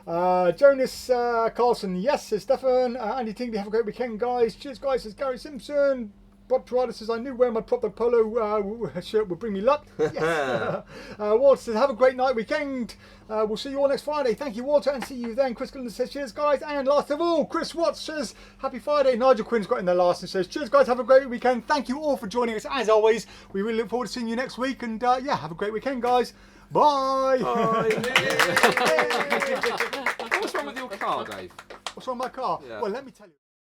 Jonas Carlson, yes, says Stefan. Andy Tingley, have a great weekend, guys. Cheers, guys, says Gary Simpson. Bob Trotter says, I knew wearing my PropDog polo shirt would bring me luck. Yes. Walter says, have a great night weekend. We'll see you all next Friday. Thank you, Walter, and see you then. Chris Gillen says, cheers, guys. And last of all, Chris Watts says, happy Friday. Nigel Quinn's got in there last and says, cheers, guys. Have a great weekend. Thank you all for joining us, as always. We really look forward to seeing you next week. And have a great weekend, guys. Bye. Bye. What's wrong with your car, Dave? What's wrong with my car? Yeah. Well, let me tell you.